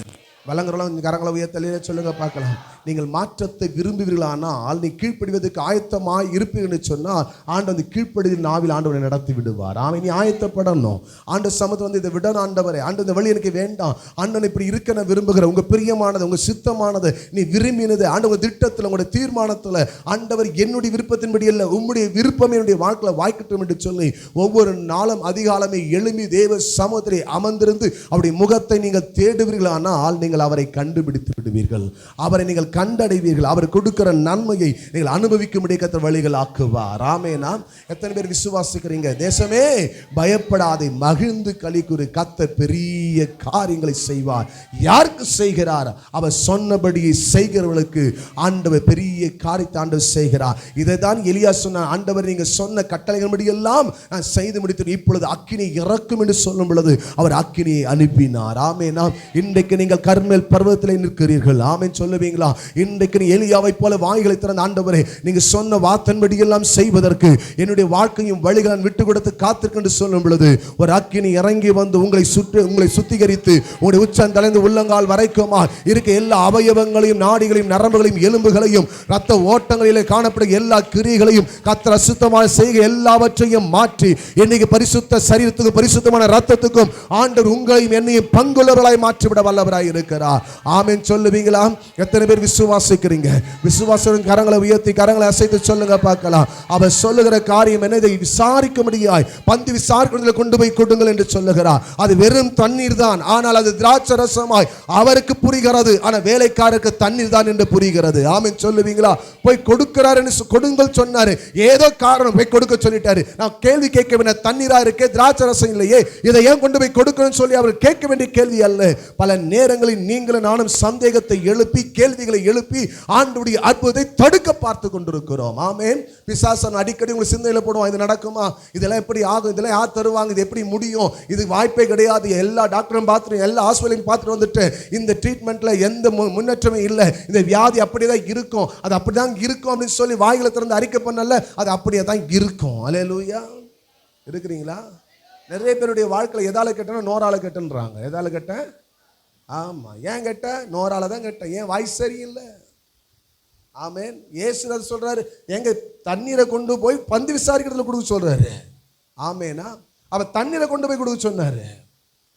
Speaker 1: வழங்குறவங்க கரங்களை உயர்த்தலையே சொல்லுங்க பார்க்கலாம். நீங்கள் மாற்றத்தை விரும்புவீர்களானால் நீ கீழ்ப்படிவதற்கு ஆயத்தமாக இருப்பீங்கன்னு சொன்னால் ஆண்டு அந்த கீழ்ப்படிதல் நாவில் ஆண்டவரை நடத்தி விடுவார். ஆமை. நீ ஆயத்தப்படணும். ஆண்டு சமூகத்தில் வந்து இதை விடணும், ஆண்டவரே, ஆண்டு இந்த வழி எனக்கு வேண்டாம், ஆண்டவன் இப்படி இருக்க நான் விரும்புகிறேன், உங்கள் பிரியமானது, உங்கள் சித்தமானது, நீ விரும்பினது, ஆண்டு உங்கள் திட்டத்தில், உங்களுடைய தீர்மானத்தில், ஆண்டவர் என்னுடைய விருப்பத்தின்படி இல்லை, உம்முடைய விருப்பம் என்னுடைய வாழ்க்கையில் வாய்க்கட்டும் என்று சொல்லி ஒவ்வொரு நாளும் அதிகாலமே எழும்பி தேவ சமூகத்திலே அமர்ந்திருந்து அவருடைய முகத்தை நீங்கள் தேடுவீர்களானால் நீங்கள் அவரை கண்டுபிடித்து விடுவீர்கள், அவரை நீங்கள் கண்டடைவீர்கள், அவர் கொடுக்கிற நன்மையை நீங்கள் அனுபவிக்கும்படி கர்த்தர் வழிகள் ஆக்குவார். ஆமென். எத்தனை பேர் விசுவாசிக்கிறீங்க? தேசமே பயப்படாதே, மகிழ்ந்து களிக்கூறு, கர்த்தர் பெரிய காரியங்களை செய்வார். யாருக்கு செய்கிறார்? அவர் சொன்னபடியே செய்கிறவர்களுக்கு ஆண்டவர் பெரிய காரியத்தை ஆண்டவர் செய்கிறார். இதை தான் எலியா சொன்னார், ஆண்டவர் நீங்க சொன்ன கட்டளைகளின்படி எல்லாம் நான் செய்து முடித்து இப்பொழுது அக்கினி இறக்கும் என்று சொல்லும் பொழுது அவர் அக்கினியை அனுப்பினார். ஆமென். இன்றைக்கு நீங்கள் கர்ம
Speaker 2: கர்மேல் பர்வதத்திலே நிற்கிறீர்கள். ஆமென் சொல்லுவீங்களா? இன்றைக்கு நீ எலியாவை போல வாய்களை திறந்த ஆண்டவரே, நீங்க சொன்ன வார்த்தையின்படி எல்லாம் செய்வதற்கு என்னுடைய வாழ்க்கையும் வழிகளை விட்டு கொடுத்து காத்திருக்கின்ற சொல்லும் பொழுது ஒரு அக்கினி இறங்கி வந்து உங்களை சுத்திகரித்து உங்களுடைய உச்சந்தலைந்து உள்ளங்கால் வரைக்குமா இருக்க எல்லா அவயவங்களையும் நாடிகளையும் நரம்புகளையும் எலும்புகளையும் ரத்த ஓட்டங்களிலே காணப்படும் எல்லா கிரியைகளையும் கர்த்தர் அசுத்தமான செய்கை எல்லாவற்றையும் மாற்றி இன்னைக்கு பரிசுத்த சரீரத்துக்கும் பரிசுத்தமான ரத்தத்துக்கும் ஆண்டவர் உங்களையும் என்னையும் பங்குள்ளவர்களாய் மாற்றிவிட வல்லவராய் இருக்கிறார். ஆமென் சொல்லுவீங்களா? எத்தனை பேர் விசுவாசிக்கிறீங்க? விசுவாசம் கரங்களை உயர்த்தி கரங்களை அசைத்து சொல்லுங்க பார்க்கலாம். அவர் சொல்லுகிற காரியம் என்ன? இதை விசாரிக்கும்படியாய் பந்தி விசாரிக்கிறதுல கொண்டு போய் கொடுங்கள் என்று சொல்லுகிறார். அது வெறும் தண்ணீர் தான், ஆனால் அது திராட்சை ரசமாய் அவருக்கு புரிகிறது. ஆனா வேலைக்காரருக்கு தண்ணீர் தான் என்று புரிகிறது. ஆமென் சொல்லுவீங்களா? போய் கொடுக்கிறார் என்று கொடுங்கள் சொன்னாரு, ஏதோ காரணம் போய் கொடுக்க சொல்லிட்டாரு. நான் கேள்வி கேட்க வேண்டிய தண்ணீரா இருக்கே, திராட்சை ரசம் இல்லையே, இதை ஏன் கொண்டு போய் கொடுக்கணும்னு சொல்லி அவர் கேட்க வேண்டிய கேள்வி அல்ல. பல நேரங்களில் நீங்களும் நானும் சந்தேகத்தை எழுப்பி கேள்விகளை எழுப்பி ஆண்டவருடைய அற்புதத்தை தடுக்க பார்த்து கொண்டிருக்கிறோம். ஆமென். பிசாசன் அடிக்கடி உங்க சிந்தையில போடுவான், இது நடக்குமா, இதெல்லாம் எப்படி ஆகும், இதெல்லாம் யார் தருவாங்க, இது எப்படி முடியும், இது வாய்ப்பே கிடையாது, எல்லா டாக்டரும் பார்த்துட்டு எல்லா ஹாஸ்பிட்டலையும் பார்த்துட்டு வந்துட்டு இந்த ட்ரீட்மெண்ட்ல எந்த முன்னேற்றமே இல்லை, இந்த வியாதி அப்படிதான் இருக்கும், அது அப்படிதான் இருக்கும் அப்படின்னு சொல்லி வாயில திறந்து அறிக்கை பண்ணல, அது அப்படியே தான் இருக்கும். அல்லேலூயா. இருக்கிறீங்களா? நிறைய பேருடைய வாழ்க்கையில் எதால கேட்டேன்னா நோரால கேட்டேன்றாங்க. எதால கேட்டேன்? ஆமா. ஏன் கேட்ட? நோரால தான் கேட்டேன். ஏன் வாய் சரியில்லை. ஆமென். இயேசு சொல்றாரு, எங்க தண்ணீரை கொண்டு போய் பந்தி விசாரிக்கிறதுல கொடுக்க சொல்றாரு. ஆமேனா? அவர் தண்ணீரை கொண்டு போய் கொடுக்க சொன்னாரு.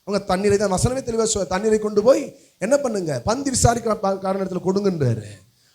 Speaker 2: அவங்க தண்ணீரை தான் வசனமே தெளிவாக தண்ணீரை கொண்டு போய் என்ன பண்ணுங்க, பந்தி விசாரிக்கிற காரணத்தில் கொடுங்கன்றாரு.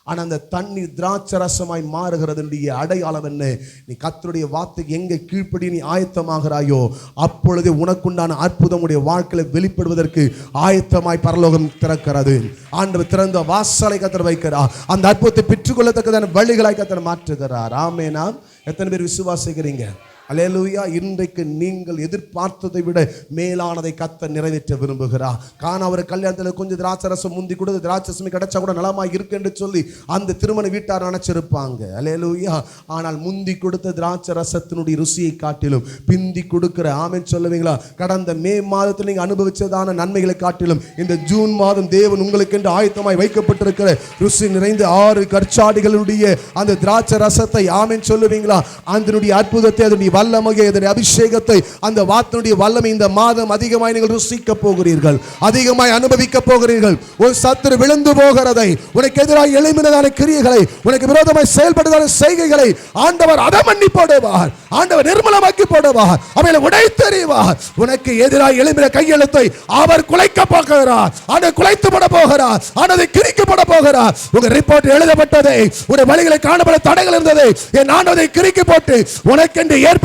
Speaker 2: ஆனால் அந்த தண்ணீர் திராட்சை ரசமாய் மாறுகிறதுடைய அடையாளம் என்ன? நீ கர்த்தருடைய வார்த்தைக்கு எங்கே கீழ்ப்படி நீ ஆயத்தமாகிறாயோ அப்பொழுதே உனக்குண்டான அற்புதம் உடைய வாழ்க்கையில் வெளிப்படுவதற்கு ஆயத்தமாய் பரலோகம் திறக்கிறது. ஆண்டவர் திறந்த வாசலை கர்த்தர் வைக்கிறார். அந்த அற்புதத்தை பெற்றுக்கொள்ளத்தக்கதான வழிகளாய் கர்த்தர் மாற்றுகிறார். ஆமெனா? எத்தனை பேர் விசுவாசிக்கிறீங்க? அல்லேலூயா. இன்றைக்கு நீங்கள் எதிர்பார்த்ததை விட மேலானதை கர்த்தர் நிறைவேற்ற விரும்புகிறார். காண அவர் கல்யாணத்தில் கொஞ்சம் திராட்சை ரசம் முந்தி கொடுத்து திராட்சை ரசம் கிடைச்சா கூட நலமாக இருக்கு என்று சொல்லி அந்த திருமண வீட்டார் நினைச்சிருப்பாங்க. அல்லேலூயா. ஆனால் முந்தி கொடுத்த திராட்சை ரசத்தினுடைய ருசியை காட்டிலும் பிந்தி கொடுக்கிற, ஆமென் சொல்லுவீங்களா, கடந்த மே மாதத்தில் நீங்கள் அனுபவிச்சதான நன்மைகளை காட்டிலும் இந்த ஜூன் மாதம் தேவன் உங்களுக்கு என்று ஆயத்தமாய் வைக்கப்பட்டிருக்கிற ருசி நிறைந்த 6 கற்சாடிகளுடைய அந்த திராட்சை ரசத்தை, ஆமென் சொல்லுவீங்களா, அதனுடைய அற்புதத்தை, அதனுடைய வல்லமையை, அதனுடைய அபிஷேகத்தை, அந்த வார்த்தையுடைய வல்லமை இந்த மாதம் அதிகமாய் நீங்கள் ருசிக்க போகிறீர்கள், அதிகமாய் அனுபவிக்க போகிறீர்கள். ஒரு சத்துரு விழுந்து போகிறதை, உனக்கு எதிராக எழும்பினதான கிரியைகளை, உனக்கு விரோதமாய் செயல்படுவதான செய்கைகளை ஆண்டவர் அதமண்ணி போடுவார். ஆண்டவர் நிர்மலமாக்கி போடுவார். அவைகளை உடைத்தெறிவார். உனக்கு எதிராக எழும்பின கையெழுத்தை அவர் குலைக்க போகிறார். ஆண்டவர் குலைத்து போட போகிறார். ஆண்டவர் கிரிக்க போட போகிறார். உங்க ரிப்போர்ட் எழுதப்பட்டதை, உடைய வழிகளை காணப்பட தடைகள் இருந்ததை என் ஆண்டவரை கிரிக்கி போட்டு உனக்கென்று ஏற்படுத்தின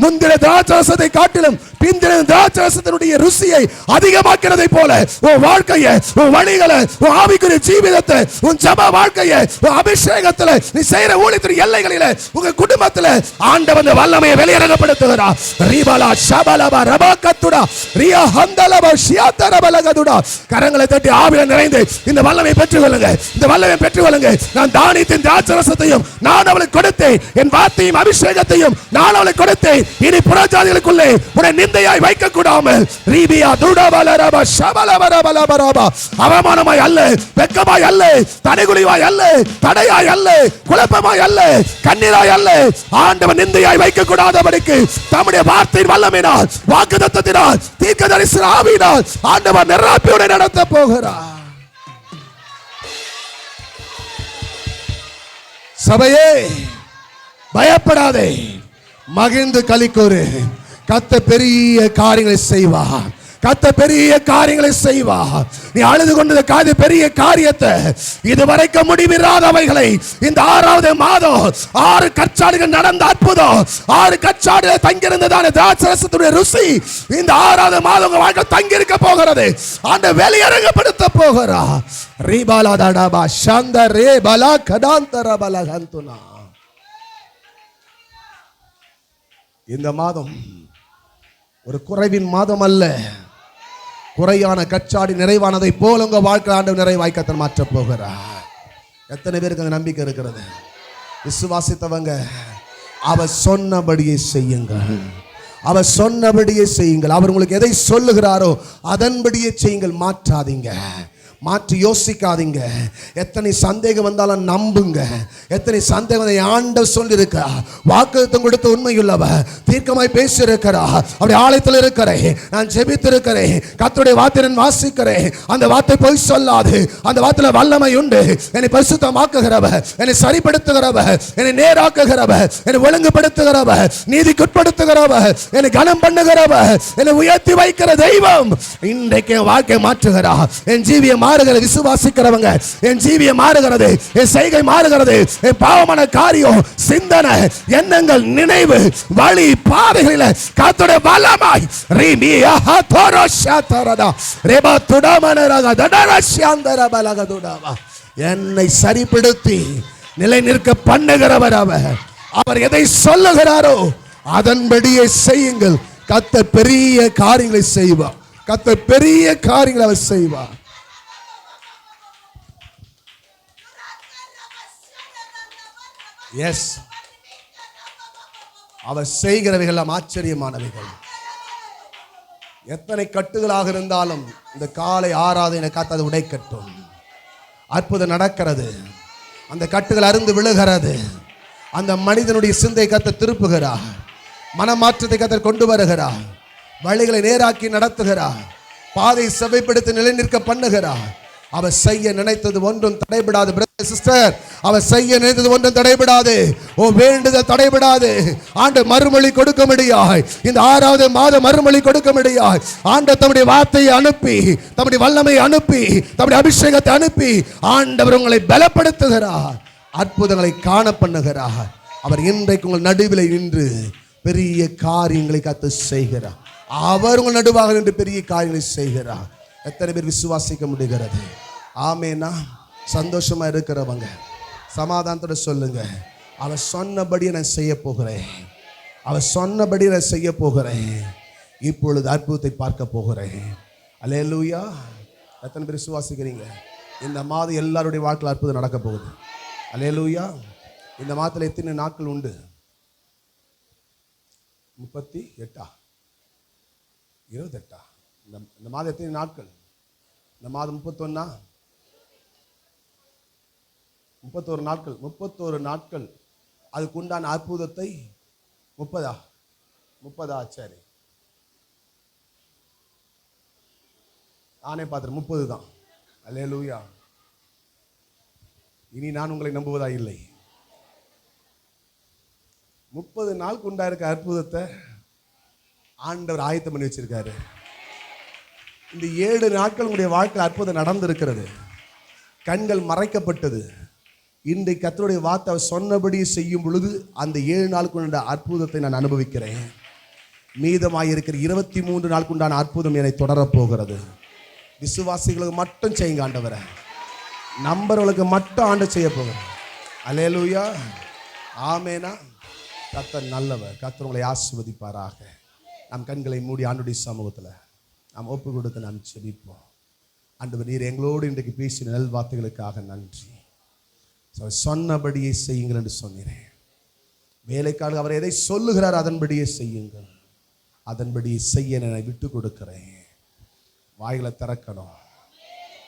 Speaker 2: முந்தின திராட்சரசத்தை காட்டிலும் பிந்தின திராட்சரசத்தினுடைய ருசியை அதிகமாக்கிறதை போல உன் வாழ்க்கையை, உன் வழிகளை, உன் ஆவிக்குரிய ஜீவிதத்தை, உன் ஜெப வாழ்க்கையை, உன் அபிஷேகத்தில் நீ செய்யற ஊழியத்தின் எல்லைகளில் உங்க குடும்பத்தில் ஆண்டவர் வல்லமையை வெளியரங்கப்படுத்துகிறார். ரீபாலா ஷபலபா ரபாகத்துடா ரியா ஹந்தலபா ஷியாதரபலகதுடா. கரங்களை தட்டி ஆவியில் நிறைந்து இந்த வல்லமையை பெற்றுக்கொள்ளுங்க. இந்த வல்லமையை பெற்றுக்கொள்ளுங்க. நான் தானியத்தின் திராட்சரசத்தையும் நான் அவளுக்கு கொடுத்தேன், என் வார்த்தையும் அபிஷேகத்தையும் நான் அவளுக்கு கொடுத்தேன். இனி புறஜாதிகளுக்குள்ளே உன்னை நிந்தையாய் வைக்க கூடாமல் ரீபியா துடபலரபா ஷபலபரபலபரபா. அவமானமாய் அல்ல, வெட்கமாய் அல்ல, தடைகுலிவாய் அல்ல, தடையாய் அல்ல, குழப்பமாய் அல்ல, கண்ணீராய் அல்ல, ஆண்டவர் நிந்தையாய் வைக்க கூடாதபடிக்கு தம்முடைய வார்த்தையின் வல்லமையினால், வாக்குத்தத்தத்தினால், தீர்க்கதரிசன ஆவியினால் ஆண்டவர் நிரப்பியோடு நடத்த போகிறார். சபையே பயப்படாதே, மகிழ்ந்து களிக்கூறு. கர்த்தர் பெரிய காரியங்களை செய்வார். கர்த்தர் பெரிய காரியங்களை செய்வார். நீ அழுது கொண்டது பெரிய காரியத்தை, இதுவரைக்கும் முடிவில்லாதவைகளை இந்த 6வது மாதம் 6 கற்சாடிகள் நடந்த அற்புதம், 6 கற்சாடிகள் தங்கியிருந்ததான திராட்சரசத்துடைய ருசி இந்த 6வது மாதம் உங்க வாழ்க்கை தங்கியிருக்க போகிறது. ஆண்டவர் வெளியரங்கப்படுத்த போகிறார். ரீபாலா தடபா சந்த ரே பலா கடாந்தர பலகந்துனா. இந்த மாதம் ஒரு குறைவின் மாதம் அல்ல, குறையான கச்சாடி நிறைவானதை போல உங்க வாழ்க்கை ஆண்டவர் நிறைவாய் கர்த்தர் மாற்ற போகிறார். எத்தனை பேருக்கு அந்த நம்பிக்கை இருக்கிறது? விசுவாசித்தவங்க அவர் சொன்னபடியே செய்யுங்கள். அவர் சொன்னபடியே செய்யுங்கள். அவர் உங்களுக்கு எதை சொல்லுகிறாரோ அதன்படியே செய்யுங்கள். மாற்றாதீங்க. மாற்றி யோசிக்காதீங்க. எத்தனை சந்தேகம் வந்தாலும் நம்புங்க. எத்தனை சந்தேகம் ஆண்டவர் சொல்லியிருக்க, வாக்குத்தத்தம் கொடுத்த உண்மையுள்ளவ, தீர்க்கமாய் பேசியிருக்கிறா. அப்படி ஆலயத்தில் இருக்கிறேன், நான் ஜெபித்திருக்கிறேன், கர்த்தருடைய வார்த்தை நான் வாசிக்கிறேன். அந்த வார்த்தை பொய் சொல்லாது. அந்த வார்த்தையில வல்லமை உண்டு. என்னை பரிசுத்தமாக்குகிறவ, என்னை சரிப்படுத்துகிறவ, என்னை நேராக்குகிறவ, என்னை ஒழுங்குபடுத்துகிறவ, நீதிக்குட்படுத்துகிறவ, என்னை கனம் பண்ணுகிறவ, என்னை உயர்த்தி வைக்கிற தெய்வம் இன்றைக்கு வாழ்க்கை மாற்றுகிறா. என் ஜீவியம் மாறுகிறது. விசுவாசிக்கிறவங்க, என் ஜீவியம் மாறுகிறது, என் செய்கை மாறுகிறது, என் பாவமான காரியம், சிந்தனை, எண்ணங்கள், நினைவு, வழி, பாதைகளில் கர்த்தருடைய வல்லமாய் ரீமியா தோரோஷாதரதா ரெபா துடாமனரக தடரஷாந்தரபலகதுடாவா என்னை சரிப்படுத்தி நிலை நிற்க பண்ணுகிறவர் அவர். அவர் எதை சொல்லுகிறாரோ அதன்படியே செய்யுங்கள். கர்த்தர் பெரிய காரியங்களை செய்வார். கர்த்தர் பெரிய காரியங்களை அவர் செய்வார். எஸ், அவர் செய்கிறவைகள் ஆச்சரியமானவைகள். எத்தனை கட்டுகளாக இருந்தாலும் இந்த காலை ஆராதனை காத்து அது உடைக்கட்டும். அற்புதம் நடக்கிறது. அந்த கட்டுகள் அருந்து விழுகிறது. அந்த மனிதனுடைய சிந்தை கர்த்தர் திருப்புகிறார். மனமாற்றத்தை கர்த்தர் கொண்டு வருகிறார். வழிகளை நேராக்கி நடத்துகிறார். பாதை செவைப்படுத்தி நிலை நிற்க பண்ணுகிறார். அவர் செய்ய நினைத்தது ஒன்றும் தடைபடாது. பிரதர் சிஸ்டர், அவர் செய்ய நினைத்தது ஒன்றும் தடைபடாது. ஓ வேண்டுதல் தடைபடாது. ஆண்டு மறுமொழி கொடுக்க முடியாய். இந்த 6வது மாத மறுமொழி கொடுக்க முடியாய். ஆண்டு தம்முடைய வார்த்தையை அனுப்பி, தம்முடைய வல்லமை அனுப்பி, தம்முடைய அபிஷேகத்தை அனுப்பி ஆண்டவர் உங்களை பலப்படுத்துகிறார். அற்புதங்களை காண பண்ணுகிறார். அவர் இன்றைக்கு உங்கள் நடுவில் நின்று பெரிய காரியங்களை கத்து செய்கிறார். அவர் உங்கள் நடுவாக நின்று பெரிய காரியங்களை செய்கிறார். எத்தனை பேர் விசுவாசிக்க முடிகிறது? ஆமேனா? சந்தோஷமா இருக்கிறவங்க சமாதானத்தோட சொல்லுங்க, அவர் சொன்னபடி நான் செய்ய போகிறேன். அவர் சொன்னபடி நான் செய்ய போகிறேன். இப்பொழுது அற்புதத்தை பார்க்க போகிறேன். அல்லேலூயா. எத்தனை பேர் விசுவாசிக்கிறீங்க? இந்த மாதம் எல்லாருடைய வாழ்க்கையில் அற்புதம் நடக்க போகுது. அல்லேலூயா. இந்த மாதத்தில் எத்தனை நாட்கள் உண்டு? 38 28. இந்த மாதம் எத்தனை நாட்கள்? இந்த மாதம் 31 31 நாட்கள். 31 நாட்கள். அதுக்கு உண்டான அற்புதத்தை 30 சரி, நானே பார்த்துறேன் 30 தான். அல்லேலூயா. இனி நான் உங்களை நம்புவதா இல்லை. 30 நாளுக்கு உண்டாயிருக்க அற்புதத்தை ஆண்டவர் ஆயத்தம் பண்ணி வச்சிருக்காரு. இந்த 7 நாட்கள் உங்களுடைய வாழ்க்கையில் அற்புதம் நடந்திருக்கிறது. கண்கள் மறைக்கப்பட்டது. இன்றைக்கு கர்த்தருடைய வார்த்தை அவர் சொன்னபடி செய்யும் பொழுது அந்த 7 நாளுக்கு உண்டான அற்புதத்தை நான் அனுபவிக்கிறேன். மீதமாயிருக்கிற 23 நாளுக்கு உண்டான அற்புதம் என்னை தொடரப்போகிறது. விசுவாசிகளுக்கு மட்டும் செய்யுங்க ஆண்டவரை. நம்பர்களுக்கு மட்டும் ஆண்டு செய்ய போகிறேன். அல்லேலூயா. ஆமேனா? கர்த்தர் நல்லவர். கர்த்தர் உங்களை ஆசீர்வதிப்பாராக. நம் கண்களை மூடி ஆண்டுடைய சமூகத்தில் நாம் ஒப்பு கொடுத்து நாம் செபிப்போம். ஆண்டவர், நீர் எங்களோடு இன்றைக்கு பேசின நல் வார்த்தைகளுக்காக நன்றி. சொன்னபடியே செய்யுங்கள் என்று சொன்னேன். வேலைக்காக அவர் எதை சொல்லுகிறார் அதன்படியே செய்யுங்கள். அதன்படியே செய்ய நான் விட்டு கொடுக்கிறேன். வாய்களை திறக்கணும்.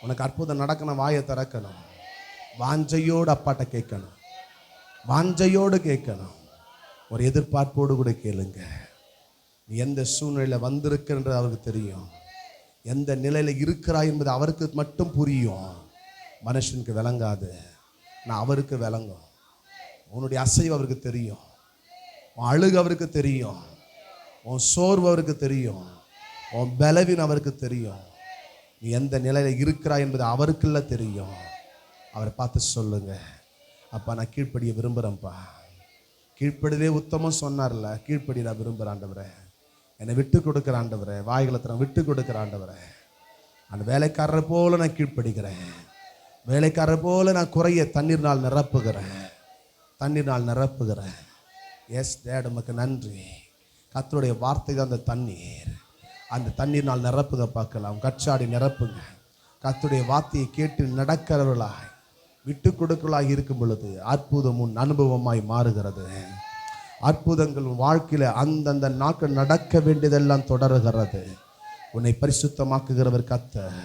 Speaker 2: உனக்கு அற்புதம் நடக்கணும். வாயை திறக்கணும். வாஞ்சையோடு அப்பாட்ட கேட்கணும். வாஞ்சையோடு கேட்கணும். ஒரு எதிர்பார்ப்போடு கூட கேளுங்க. நீ எந்த சூழ்நிலையில் வந்திருக்கின்றது அவருக்கு தெரியும். எந்த நிலையில் இருக்கிறாய் என்பது அவருக்கு மட்டும் புரியும். மனுஷனுக்கு விளங்காது. நான் அவருக்கு விளங்கும். உன்னுடைய அசைவு அவருக்கு தெரியும். உன் அழுகு அவருக்கு தெரியும். உன் சோர்வு அவருக்கு தெரியும். உன் பலவீனம் அவருக்கு தெரியும். நீ எந்த நிலையில் இருக்கிறாய் என்பது அவருக்குள்ள தெரியும். அவரை பார்த்து சொல்லுங்க, அப்பா நான் கீழ்ப்படிய விரும்புகிறேன்ப்பா. கீழ்ப்படிதே உத்தமம் சொன்னார்ல, கீழ்ப்படி நான் விரும்புகிறேன் ஆண்டவரே. என்னை விட்டு கொடுக்குற ஆண்டவரே. வாய்களை நான் விட்டு கொடுக்குற ஆண்டவரே. அந்த வேலைக்காரரை போல நான் கீழ்ப்படுகிறேன். வேலைக்காரரை போல நான் குறைய தண்ணீர்னால் நிரப்புகிறேன். தண்ணீர்னால் நிரப்புகிறேன். எஸ் டேட், நமக்கு நன்றி. கர்த்தருடைய வார்த்தை தான் அந்த தண்ணீர். அந்த தண்ணீர்னால் நிரப்புங்க. பார்க்கலாம், கச்சாடி நிரப்புங்க. கர்த்தருடைய வார்த்தையை கேட்டு நடக்கிறவர்களாய் விட்டு கொடுக்கலாய் இருக்கும் பொழுது அற்புதம் உன் அனுபவமாய் மாறுகிறது. அற்புதங்கள் வாழ்க்கையில் அந்தந்த நாட்கள் நடக்க வேண்டியதெல்லாம் தொடருகிறது. உன்னை பரிசுத்தமாக்குகிறவர் கர்த்தர்.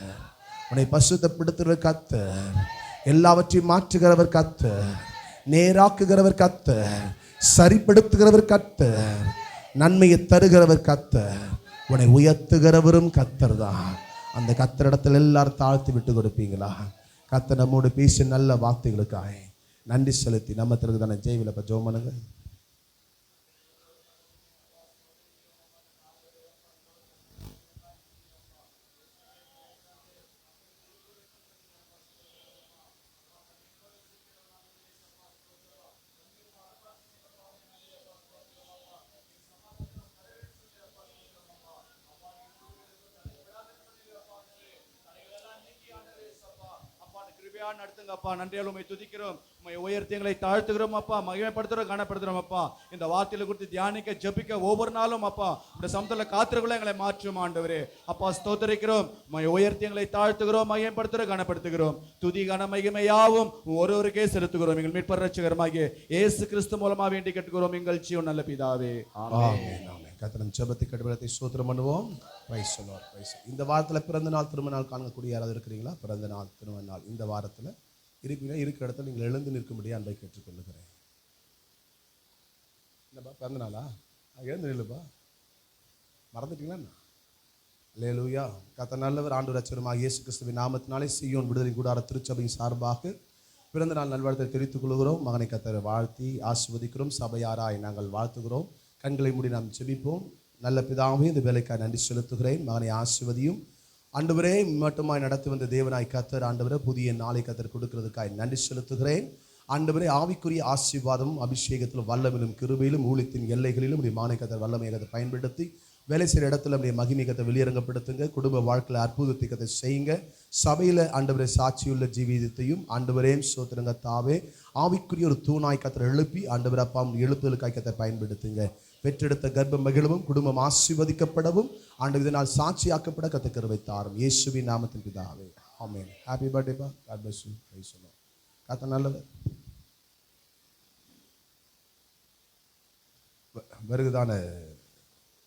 Speaker 2: உன்னை பரிசுத்தப்படுத்துகிறவர் கர்த்தர், எல்லாவற்றையும் மாற்றுகிறவர் கர்த்தர், நேராக்குகிறவர் கர்த்தர், சரிப்படுத்துகிறவர் கர்த்தர், நன்மையை தருகிறவர் கர்த்தர், உன்னை உயர்த்துகிறவரும் கர்த்தர் தான். அந்த கர்த்தரிடத்தில் எல்லாரும் தாழ்த்தி விட்டு கொடுப்பீங்களா? கர்த்தர் நம்மோடு பேசி நல்ல வார்த்தைகளுக்காக நன்றி செலுத்தி நம்ம திருக்கு தானே ஜெய்வில ஜெபம் பண்ணுங்க.
Speaker 3: நடத்துங்கப்பா. நன்றியால் உண்மை துதிக்கிறோம், உண்மை உயர்த்தி எங்களை தாழ்த்துகிறோம் அப்பா, மகிமைப்படுத்துறோம், கனப்படுத்துறோம் அப்பா. இந்த வார்த்தையில குறித்து தியானிக்க ஜபிக்க ஒவ்வொரு நாளும் அப்பா இந்த சமத்துல காத்திரக்குள்ள எங்களை மாற்றும் ஆண்டவரே. அப்பா ஸ்தோத்திரிக்கிறோம், உண்மை உயர்த்தி எங்களை தாழ்த்துகிறோம், மகிமைப்படுத்துகிறோம், கனப்படுத்துகிறோம். துதி கன மகிமையாவும் ஒருவருக்கே செலுத்துகிறோம். எங்கள் மீட்பர் ரட்சகருமாகிய இயேசு கிறிஸ்து மூலமா வேண்டி கேட்டுக்கிறோம் எங்கள் ஜீவன் நல்ல பிதாவே. ஆமென்.
Speaker 2: கர்த்தர் ஜெபத்தை கடுபலத்தை ஸ்தோத்திரம் பண்ணுவோம். Price the Lord. பிரைஸ். இந்த வாரத்தில் பிறந்த நாள் திருமண நாள் காணக்கூடிய யாராவது இருக்கிறீங்களா? பிறந்த நாள் திருமண நாள் இந்த வாரத்தில் இருப்பீங்கன்னா இருக்கிற இடத்துல நீங்கள் எழுந்து நிற்கும்படியாக அன்பை கேட்டுக்கொள்ளுகிறேன். என்னப்பா பிறந்த நாளா? எழுந்து நில்லுப்பா. மறந்துட்டீங்களா? அல்லேலூயா. கர்த்தர் நல்லவர். ஆண்டவர் இரட்சகருமாகிய இயேசு கிறிஸ்துவின் நாமத்தினாலே சீயோன் விடுதலை கூடார திருச்சபையின் சார்பாக பிறந்த நாள் நல்வாழ்த்தை தெரிவித்துக் கொள்கிறோம். மகனை கர்த்தரை வாழ்த்தி ஆசீர்வதிக்கிறோம். சபையாராய் நாங்கள் வாழ்த்துகிறோம். கண்களை மூடி நாம் ஜெபிப்போம். நல்ல பிதாவே, இந்த வேலைக்காக நன்றி செலுத்துகிறேன். மகனை ஆசீர்வதியும். ஆண்டவரே, மட்டுமாய் நடத்தி வந்த தேவனாய் கர்த்தர், ஆண்டவரே புதிய நாளை கர்த்தர் கொடுக்கிறதுக்காக நன்றி செலுத்துகிறேன். ஆண்டவரே, ஆவிக்குரிய ஆசீர்வாதம் அபிஷேகத்திலும் வல்லமிலும் கிருபையிலும் ஊழியத்தின் எல்லைகளிலும் மகனை கர்த்தர் வல்லமையை கர்த்தர் பயன்படுத்தி வேலை செய்கிற இடத்துல நம்முடைய மகிமை கர்த்தர் வெளியரங்கப்படுத்துங்க. குடும்ப வாழ்க்கையில் அற்புதத்தை கர்த்தர் செய்யுங்க. சபையில் ஆண்டவரே சாட்சியுள்ள ஜீவிதத்தையும் ஆண்டவரே சோத்திரங்க தாவே ஆவிக்குரிய ஒரு தூணாய் கர்த்தர் எழுப்பி ஆண்டவர் அப்பா எழுப்புதலுக்காய் கர்த்தர் பயன்படுத்துங்க. பெற்றெடுத்த கர்ப்பம் மகிழவும் குடும்பம் ஆசீர்வதிக்கப்படவும் ஆண்டவர் இதனால் சாட்சியாக்கப்பட கர்த்தர் கிருபை தாரும். இயேசுவின் நாமத்தின் பிதாவே ஆமென். ஹாப்பி பர்த்டே பா. God bless you. Praise the Lord. கர்த்தர் நல்லவர். வருகிறதான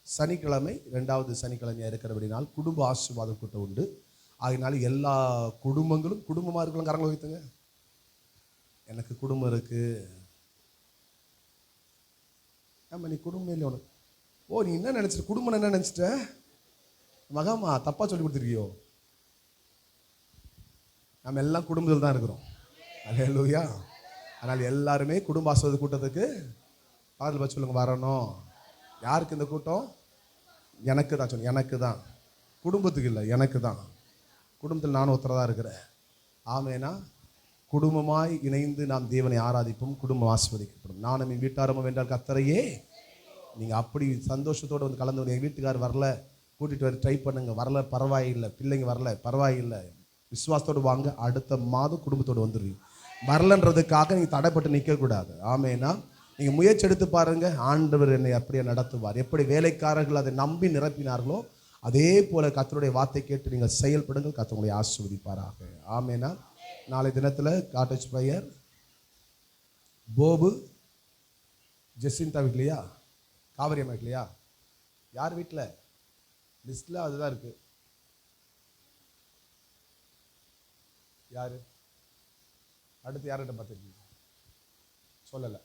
Speaker 2: சனிக்கிழமை 2வது சனிக்கிழமையாக இருக்கிறபடினால் குடும்ப ஆசீர்வாதம் கூட்டம் உண்டு. ஆகினால எல்லா குடும்பங்களும் குடும்பமாக இருக்கலாம். கரங்களை வைத்துங்க. எனக்கு குடும்பம் இருக்குது. ஆமாம், நீ குடும்பம் இல்லை உனக்கு. ஓ, நீ என்ன நினச்சிட்ட? குடும்பம் என்ன நினச்சிட்ட? மகாமா தப்பாக சொல்லி கொடுத்துருக்கியோ. நம்ம எல்லாம் குடும்பத்தில் தான் இருக்கிறோம். அல்லேலூயா. அதனால் எல்லாருமே குடும்ப ஆசீர்வாத கூட்டத்துக்கு பாடல் பற்றி சொல்லுங்க வரணும். யாருக்கு இந்த கூட்டம்? எனக்கு தான். சொல்லுங்க, எனக்கு தான். குடும்பத்துக்கு இல்லை, எனக்கு தான். குடும்பத்தில் நானும் ஒருத்தரதாக இருக்கிறேன். ஆமேனா. குடும்பமாய் இணைந்து நாம் தேவனை ஆராதிப்போம். குடும்பம் ஆசீர்வதிக்கப்படும். நானும் என் வீட்டாரமும் வென்றால் கர்த்தரையே. நீங்கள் அப்படி சந்தோஷத்தோடு வந்து கலந்து எங்கள் வீட்டுக்கார் வரல, கூட்டிகிட்டு வர ட்ரை பண்ணுங்க. வரல பரவாயில்லை, பிள்ளைங்க வரல பரவாயில்லை, விசுவாசத்தோடு வாங்க. அடுத்த மாதம் குடும்பத்தோடு வந்துடுவீங்க. வரலன்றதுக்காக நீங்கள் தடைப்பட்டு நிற்கக்கூடாது. ஆமேனா. நீங்கள் முயற்சி எடுத்து பாருங்க. ஆண்டவர் என்னை அப்படியே நடத்துவார். எப்படி வேலைக்காரர்கள் அதை நம்பி நிரப்பினார்களோ அதே போல கர்த்தருடைய வார்த்தை கேட்டு நீங்கள் செயல்படுங்கள். கர்த்தர் உங்களை ஆசீர்வதிப்பாராக. ஆமேனா. நாளை தினத்தில் காட்டேஜ் பையர் போபு ஜெசிந்தா வீட்லையா, காவிரி அம்மா வீட்லையா, யார் வீட்டில் லிஸ்ட்டில் அதுதான் இருக்கு. யார் அடுத்து யார்கிட்ட பார்த்துருக்கீங்க? சொல்லலை.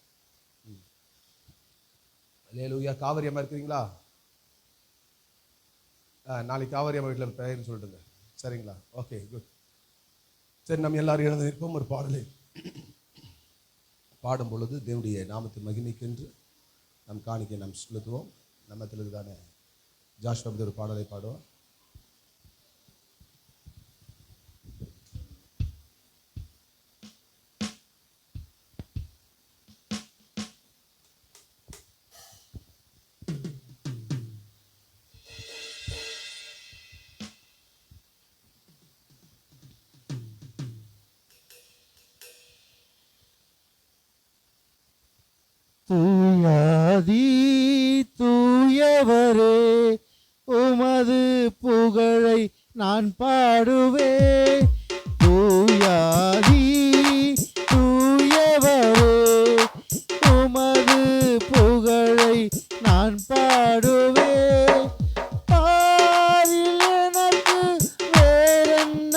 Speaker 2: அல்லேலூயா. காவிரி அம்மா இருக்கிறீங்களா? நாளைக்கு காவிரி அம்மா வீட்டில் பிரேயர்னு சொல்லிட்டுங்க. சரிங்களா? Okay, good. சரி, நம்ம எல்லாரும் எழுந்து நிற்போம். ஒரு பாடலை பாடும் பொழுது தேவனுடைய நாமத்தை மகிமைக்கென்று நம் காணிக்கை நாம் செலுத்துவோம். நம்மத்திற்கு தானே ஜாஷுவா ஒரு பாடலை பாடுவோம்.
Speaker 4: தூயாதி தூயவரே, உமது புகழை நான் பாடுவேன். தூயாதி தூயவரே, உமது புகழை நான் பாடுவேன். பாரில் எனக்கு வேறென்ன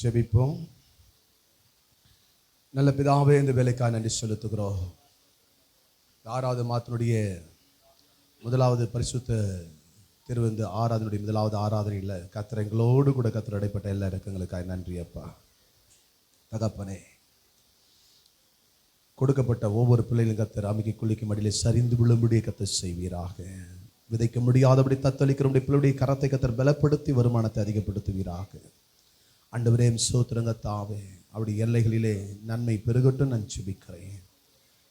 Speaker 1: ஜெபிப்போம். நல்ல பிதாவே, இந்த வேலைக்காக நன்றி செலுத்துகிறோம். 6வது மாதத்தினுடைய முதலாவது பரிசுத்த திருவிருந்து ஆராதனுடைய முதலாவது ஆராதனையில் கர்த்தர் எங்களோடு கூட கர்த்தர் இடைப்பட்ட எல்லா இறக்கங்களுக்காக நன்றி அப்பா. தகப்பனே, கொடுக்கப்பட்ட ஒவ்வொரு பிள்ளைகளும் கர்த்தர் அமைக்கி குளிக்கும் அடியிலே சரிந்து விழும்படியே கர்த்தர் செய்வீராக. விதைக்க முடியாதபடி தத்தளிக்கிற பிள்ளையுடைய கரத்தை கர்த்தர் பலப்படுத்தி வருமானத்தை அதிகப்படுத்துவீராக. ஆண்டவரே, சோத்திரங்க தாவே, அவருடைய எல்லைகளிலே நன்மை பெருகட்டும் நான் ஜெபிக்கிறேன்.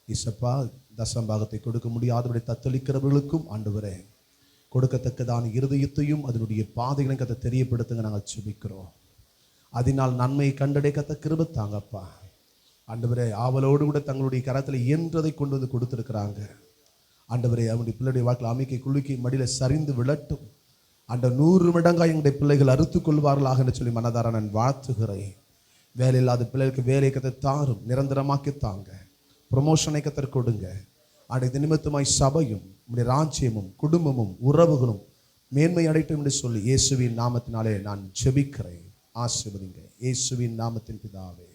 Speaker 1: இசப்பா, தசம்பாகத்தை கொடுக்க முடியாதபடி தத்தளிக்கிறவர்களுக்கும் ஆண்டவரே கொடுக்கத்தக்கதான இருதயத்தையும் அதனுடைய பாதைகளையும் கத்த தெரியப்படுத்துங்க நாங்கள் ஜெபிக்கிறோம். அதனால் நன்மையை கண்டடை கத்த கிருபை தாங்கப்பா. ஆண்டவரே, ஆவலோடு கூட தங்களுடைய கரத்தில் இயன்றதை கொண்டு வந்து கொடுத்துருக்குறாங்க. ஆண்டவரே, அவனுடைய பிள்ளைடைய வாழ்க்கையில் அமைக்கை குலுக்கி மடியில் சரிந்து விழட்டும். அந்த 100 மடங்காக எங்களுடைய பிள்ளைகள் அறுத்து கொள்வார்களாக என்று சொல்லி மனதார நான் வாழ்த்துகிறேன். வேலை இல்லாத பிள்ளைகளுக்கு வேலையை கத்த தாரும், நிரந்தரமாக்கி தாங்க. ப்ரொமோஷனை கத்தர் கொடுங்க. அடைந்த நிமித்தமாய் சபையும் உடைய ராஜ்யமும் குடும்பமும் உறவுகளும் மேன்மை அடையட்டும் என்று சொல்லி இயேசுவின் நாமத்தினாலே நான் ஜெபிக்கிறேன். ஆசீர்வதிங்க. இயேசுவின் நாமத்தின் பிதாவே.